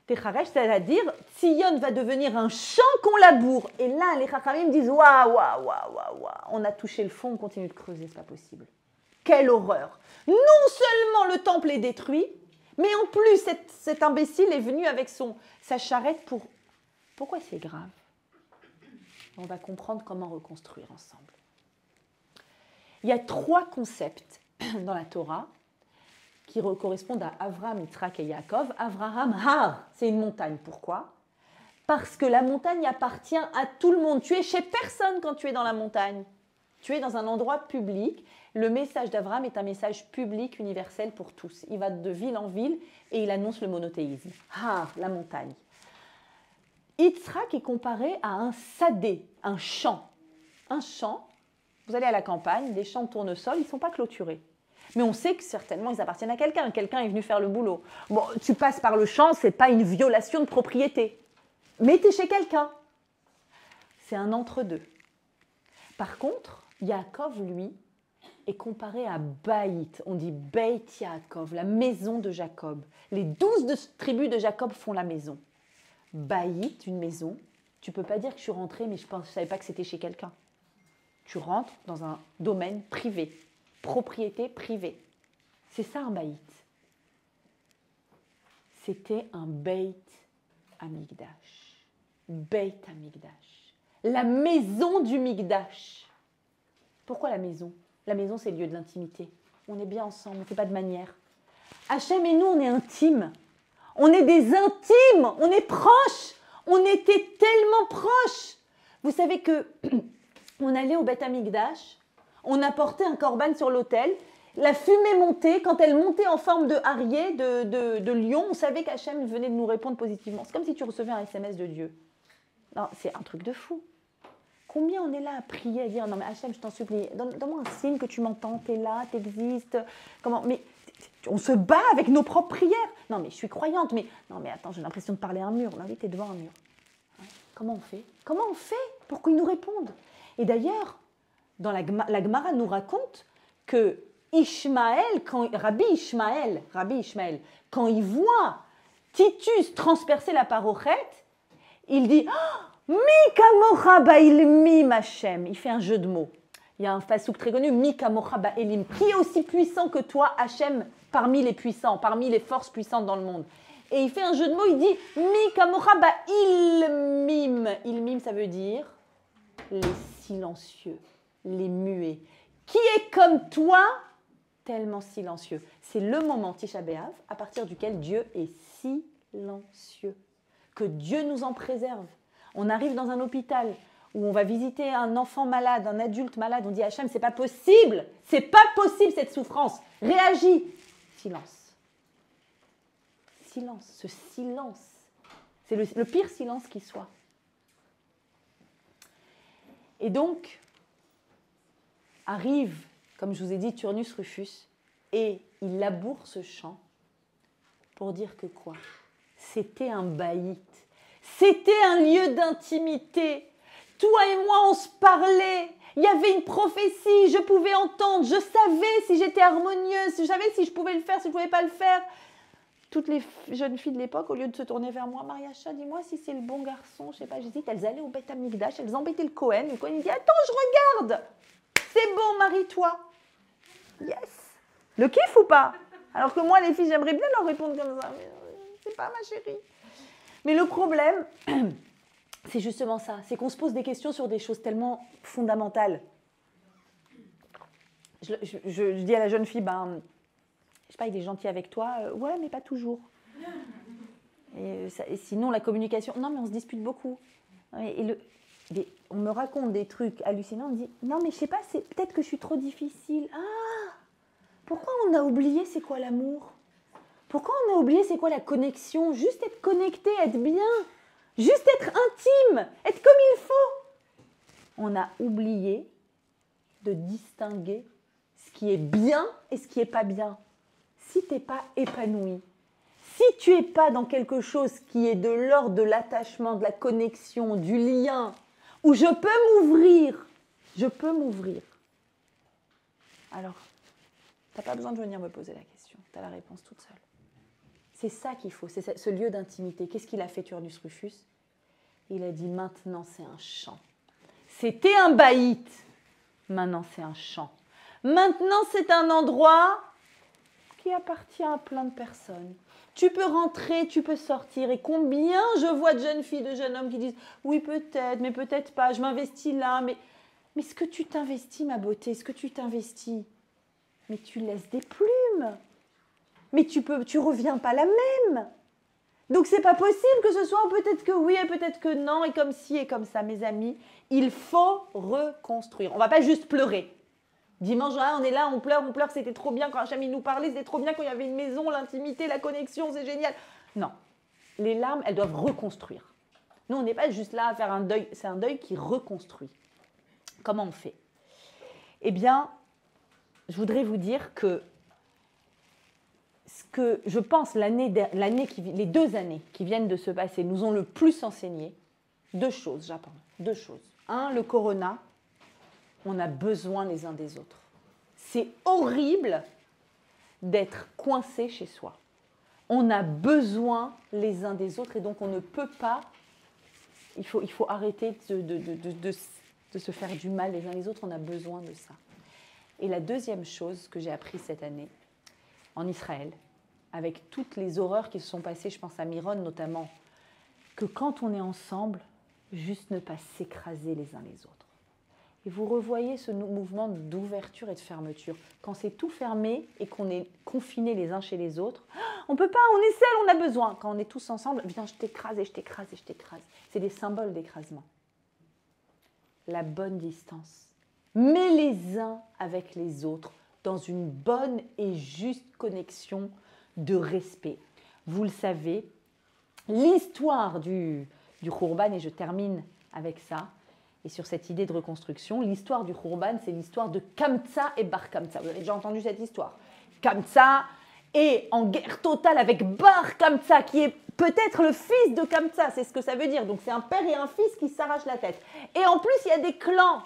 c'est-à-dire Tzion va devenir un champ qu'on laboure. Et là, les Chachamim disent, waouh, on a touché le fond, on continue de creuser, c'est pas possible. Quelle horreur! Non seulement le temple est détruit, mais en plus cet imbécile est venu avec sa charrette pour... Pourquoi c'est grave? On va comprendre comment reconstruire ensemble. Il y a 3 concepts dans la Torah qui correspondent à Avraham, Yitzhak et Yaakov. Avraham, Har, c'est une montagne. Pourquoi? Parce que la montagne appartient à tout le monde. Tu es chez personne quand tu es dans la montagne. Tu es dans un endroit public. Le message d'Avraham est un message public, universel pour tous. Il va de ville en ville et il annonce le monothéisme. Har, la montagne. Yitzhak est comparé à un sadé, un champ. Un champ, vous allez à la campagne, des champs de tournesol, ils ne sont pas clôturés. Mais on sait que certainement ils appartiennent à quelqu'un. Quelqu'un est venu faire le boulot. Bon, tu passes par le champ, ce n'est pas une violation de propriété. Mais tu es chez quelqu'un. C'est un entre-deux. Par contre, Yaakov, lui, est comparé à Baït. On dit Beit Yaakov, la maison de Jacob. Les 12 tribus de Jacob font la maison. Baït, une maison. Tu ne peux pas dire que je suis rentrée, mais je ne savais pas que c'était chez quelqu'un. Tu rentres dans un domaine privé, propriété privée. C'est ça un Baït. C'était un Beit Hamikdash. Beit Hamikdash. La maison du Mikdash. Pourquoi la maison? La maison, c'est le lieu de l'intimité. On est bien ensemble, on ne fait pas de manière. Hachem et nous, on est intimes. On est des intimes, on est proches. On était tellement proches. Vous savez que on allait au Beit Hamikdash, on apportait un korban sur l'autel, la fumée montait, quand elle montait en forme de harrier, de lion, on savait qu'Hachem venait de nous répondre positivement. C'est comme si tu recevais un SMS de Dieu. Non, c'est un truc de fou. Combien on est là à prier, à dire, non mais Hachem, je t'en supplie, donne-moi un signe que tu m'entends, t'es là, t'existes. Comment? Mais on se bat avec nos propres prières. Non mais je suis croyante, mais non mais attends, j'ai l'impression de parler à un mur. Là, oui, t'es devant un mur. Comment on fait? Comment on fait pour qu'ils nous répondent? Et d'ailleurs, dans la Gemara nous raconte que Rabbi Ishmaël, quand il voit Titus transpercer la parochette, il dit Mi kamocha ba'elim Hashem. Il fait un jeu de mots. Il y a un fasouk très connu, Mi kamocha ba'elim. Qui est aussi puissant que toi, Hashem, parmi les puissants, parmi les forces puissantes dans le monde? Et il fait un jeu de mots, il dit Mi kamocha ba'ilmim. Ilmim, ça veut dire les silencieux, les muets. Qui est comme toi, tellement silencieux? C'est le moment Tisha B'Av à partir duquel Dieu est silencieux. Que Dieu nous en préserve. On arrive dans un hôpital où on va visiter un enfant malade, un adulte malade, on dit Hachem, c'est pas possible cette souffrance, réagis. Silence. Silence, ce silence. C'est le pire silence qui soit. Et donc, arrive, comme je vous ai dit, Turnus Rufus, et il laboure ce champ pour dire que quoi? C'était un baït. C'était un lieu d'intimité. Toi et moi, on se parlait. Il y avait une prophétie, je pouvais entendre. Je savais si j'étais harmonieuse, je savais si je pouvais le faire, si je ne pouvais pas le faire. Toutes les jeunes filles de l'époque, au lieu de se tourner vers moi, Mariacha, dis-moi si c'est le bon garçon, je ne sais pas, j'hésite, elles allaient au Beit Hamikdash, elles embêtaient le Cohen. Le Cohen, il dit, attends, je regarde. C'est bon, marie-toi. Yes. Le kiff ou pas? Alors que moi, les filles, j'aimerais bien leur répondre comme ça. Mais c'est pas ma chérie. Mais le problème, c'est justement ça. C'est qu'on se pose des questions sur des choses tellement fondamentales. Je dis à la jeune fille, je sais pas, il est gentil avec toi. Ouais, mais pas toujours. Et sinon, la communication, non, mais on se dispute beaucoup. On me raconte des trucs hallucinants. On me dit, non, mais je sais pas, c'est peut-être que je suis trop difficile. Ah, pourquoi on a oublié c'est quoi l'amour? Pourquoi on a oublié c'est quoi la connexion? Juste être connecté, être bien. Juste être intime, être comme il faut. On a oublié de distinguer ce qui est bien et ce qui n'est pas bien. Si tu n'es pas épanoui, si tu n'es pas dans quelque chose qui est de l'ordre de l'attachement, de la connexion, du lien, où je peux m'ouvrir, alors, tu n'as pas besoin de venir me poser la question, tu as la réponse toute seule. C'est ça qu'il faut, c'est ce lieu d'intimité. Qu'est-ce qu'il a fait Turnus Rufus? Il a dit, maintenant c'est un champ. C'était un baït, maintenant c'est un champ. Maintenant c'est un endroit qui appartient à plein de personnes. Tu peux rentrer, tu peux sortir. Et combien je vois de jeunes filles, de jeunes hommes qui disent « Oui, peut-être, mais peut-être pas, je m'investis là. » Mais est-ce que tu t'investis, ma beauté? Est-ce que tu t'investis? Mais tu laisses des plumes. Mais tu reviens pas la même. Donc, c'est pas possible que ce soit peut-être que oui et peut-être que non, et comme ci et comme ça, mes amis. Il faut reconstruire. On va pas juste pleurer. Dimanche, on est là, on pleure, c'était trop bien quand Hachem nous parlait, c'était trop bien quand il y avait une maison, l'intimité, la connexion, c'est génial. Non, les larmes, elles doivent reconstruire. Nous, on n'est pas juste là à faire un deuil, c'est un deuil qui reconstruit. Comment on fait? Eh bien, je voudrais vous dire que ce que je pense les 2 années qui viennent de se passer nous ont le plus enseigné 2 choses, j'apprends. 2 choses. 1, le corona. On a besoin les uns des autres. C'est horrible d'être coincé chez soi. On a besoin les uns des autres et donc on ne peut pas, il faut arrêter de se faire du mal les uns les autres, on a besoin de ça. Et la deuxième chose que j'ai appris cette année, en Israël, avec toutes les horreurs qui se sont passées, je pense à Miron notamment, que quand on est ensemble, juste ne pas s'écraser les uns les autres. Et vous revoyez ce mouvement d'ouverture et de fermeture. Quand c'est tout fermé et qu'on est confinés les uns chez les autres, on ne peut pas, on est seul, on a besoin. Quand on est tous ensemble, viens, je t'écrase et je t'écrase et je t'écrase. C'est des symboles d'écrasement. La bonne distance. Mais les uns avec les autres dans une bonne et juste connexion de respect. Vous le savez, l'histoire du Khurban, et je termine avec ça, et sur cette idée de reconstruction, l'histoire du Khurban, c'est l'histoire de Kamtsa et Bar Kamtsa. Vous avez déjà entendu cette histoire. Kamtsa est en guerre totale avec Bar Kamtsa, qui est peut-être le fils de Kamtsa, c'est ce que ça veut dire. Donc c'est un père et un fils qui s'arrachent la tête. Et en plus, il y a des clans.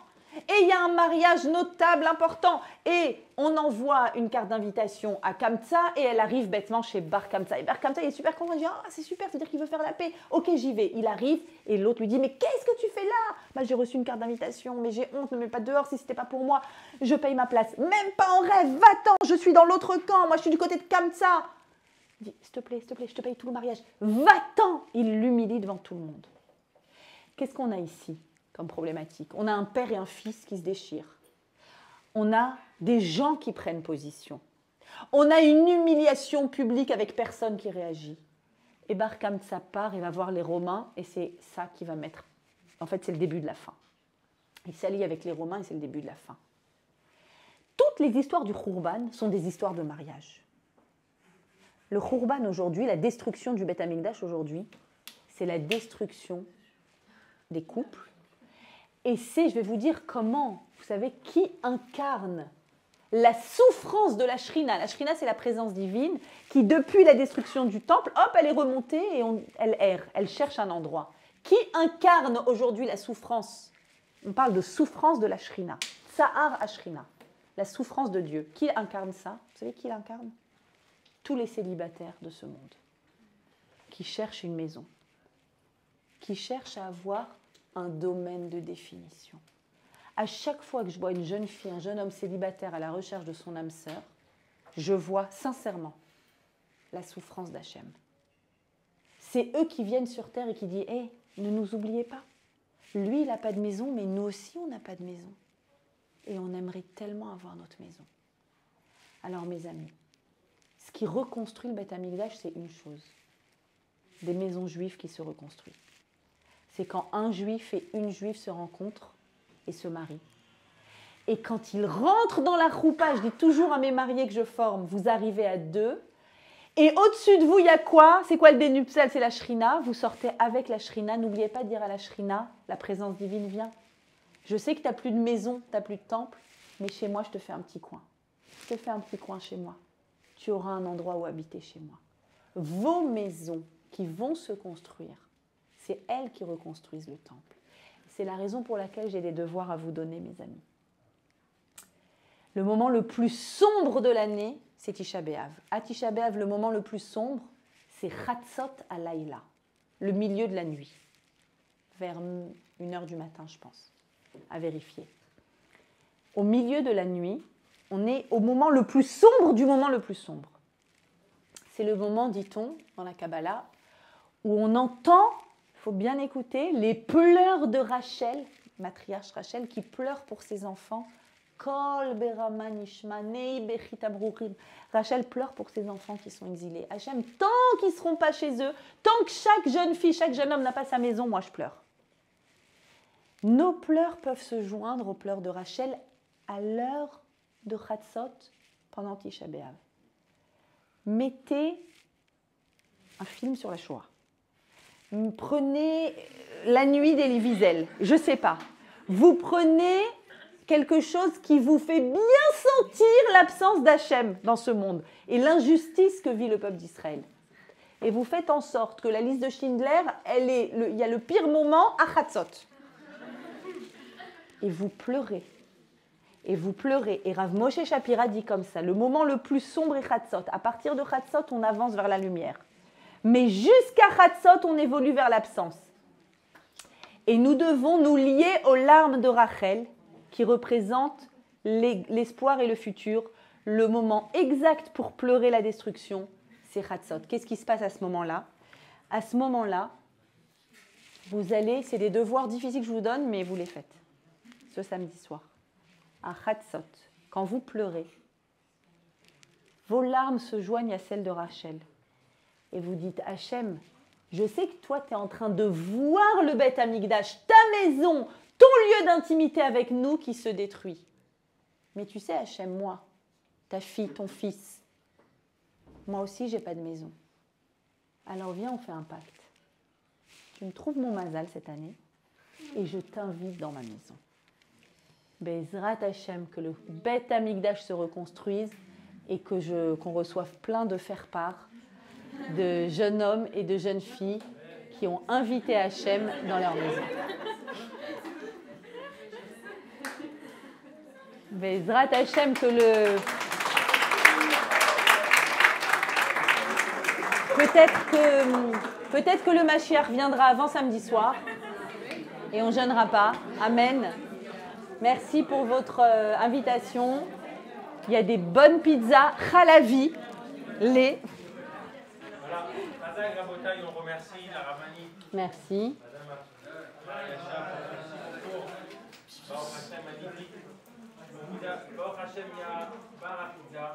Et il y a un mariage notable, important. Et on envoie une carte d'invitation à Kamtsa et elle arrive bêtement chez Bar Kamtsa. Et Bar Kamtsa, il est super content. Il dit « Ah, c'est super, c'est-à-dire qu'il veut faire la paix. Ok, j'y vais. » Il arrive et l'autre lui dit « Mais qu'est-ce que tu fais là ?»« Bah, j'ai reçu une carte d'invitation, mais j'ai honte, ne me mets pas dehors si c'était pas pour moi. Je paye ma place. »« Même pas en rêve, va-t'en, je suis dans l'autre camp. Moi, je suis du côté de Kamtsa. » Il dit « S'il te plaît, je te paye tout le mariage. Va-t'en !» Il l'humilie devant tout le monde. Qu'est-ce qu'on a ici comme problématique? On a un père et un fils qui se déchirent. On a des gens qui prennent position. On a une humiliation publique avec personne qui réagit. Et Bar Kamtsa part et va voir les Romains et c'est ça qui va mettre... En fait, c'est le début de la fin. Il s'allie avec les Romains et c'est le début de la fin. Toutes les histoires du Khurban sont des histoires de mariage. Le Khurban aujourd'hui, la destruction du Beth Amikdash aujourd'hui, c'est la destruction des couples. Et c'est, je vais vous dire comment, vous savez, qui incarne la souffrance de la Shrina. La Shrina, c'est la présence divine qui, depuis la destruction du temple, hop, elle est remontée et elle erre, elle cherche un endroit. Qui incarne aujourd'hui la souffrance? On parle de souffrance de la Shrina. Tsahar Ashrina, la souffrance de Dieu. Qui incarne ça? Vous savez qui l'incarne? Tous les célibataires de ce monde qui cherchent une maison, qui cherchent à avoir un domaine de définition. À chaque fois que je vois une jeune fille, un jeune homme célibataire à la recherche de son âme sœur, je vois sincèrement la souffrance d'Hachem. C'est eux qui viennent sur terre et qui disent « Hé, ne nous oubliez pas. Lui, il n'a pas de maison, mais nous aussi, on n'a pas de maison. Et on aimerait tellement avoir notre maison. » Alors, mes amis, ce qui reconstruit le Beth Amikdash, c'est une chose. Des maisons juives qui se reconstruisent. C'est quand un juif et une juive se rencontrent et se marient. Et quand ils rentrent dans la choupa, je dis toujours à mes mariés que je forme, vous arrivez à deux. Et au-dessus de vous, il y a quoi? C'est quoi le dénuptial? C'est la shrina. Vous sortez avec la shrina. N'oubliez pas de dire à la shrina, la présence divine vient. Je sais que tu n'as plus de maison, tu n'as plus de temple, mais chez moi, je te fais un petit coin. Je te fais un petit coin chez moi. Tu auras un endroit où habiter chez moi. Vos maisons qui vont se construire, c'est elles qui reconstruisent le temple. C'est la raison pour laquelle j'ai des devoirs à vous donner, mes amis. Le moment le plus sombre de l'année, c'est Tisha B'Av. À Tisha B'Av, le moment le plus sombre, c'est Chatzot Halayla, le milieu de la nuit. Vers 1h du matin, je pense, à vérifier. Au milieu de la nuit, on est au moment le plus sombre du moment le plus sombre. C'est le moment, dit-on, dans la Kabbalah, où on entend, il faut bien écouter, les pleurs de Rachel, matriarche Rachel, qui pleure pour ses enfants. Kol berama nishma nei bechit abruchim. Rachel pleure pour ses enfants qui sont exilés. Hachem, tant qu'ils ne seront pas chez eux, tant que chaque jeune fille, chaque jeune homme n'a pas sa maison, moi je pleure. Nos pleurs peuvent se joindre aux pleurs de Rachel à l'heure de Chatzot pendant Tisha B'Av. Mettez un film sur la Shoah. Prenez La nuit d'Elie Wiesel, je ne sais pas. Vous prenez quelque chose qui vous fait bien sentir l'absence d'Hachem dans ce monde et l'injustice que vit le peuple d'Israël. Et vous faites en sorte que la liste de Schindler, il y a le pire moment à Chatzot. Et vous pleurez. et vous pleurez. Et Rav Moshe Shapira dit comme ça, le moment le plus sombre est Chatzot. À partir de Chatzot, on avance vers la lumière. Mais jusqu'à Chatzot, on évolue vers l'absence. Et nous devons nous lier aux larmes de Rachel, qui représentent l'espoir et le futur. Le moment exact pour pleurer la destruction, c'est Chatzot. Qu'est-ce qui se passe à ce moment-là? À ce moment-là, vous allez, c'est des devoirs difficiles que je vous donne, mais vous les faites. Ce samedi soir. À Chatzot, quand vous pleurez, vos larmes se joignent à celles de Rachel. Et vous dites, Hachem, je sais que toi, tu es en train de voir le Beth Amikdash, ta maison, ton lieu d'intimité avec nous qui se détruit. Mais tu sais, Hachem, moi, ta fille, ton fils, moi aussi, j'ai pas de maison. Alors viens, on fait un pacte. Tu me trouves mon mazal cette année et je t'invite dans ma maison. Bezrat Hachem, que le Beth Amikdash se reconstruise et qu'on reçoive plein de faire-part de jeunes hommes et de jeunes filles qui ont invité Hachem dans leur maison. Bezrat Hachem, que le... Peut-être que le Mashiach viendra avant samedi soir et on ne jeûnera pas. Amen. Merci pour votre invitation. Il y a des bonnes pizzas, chalavi, lait. Voilà, Hazak Rabotai, on remercie la Ramani. Merci. Baruch Hashem, magnifique. Baruch Hashem, ya Baruch Pizza.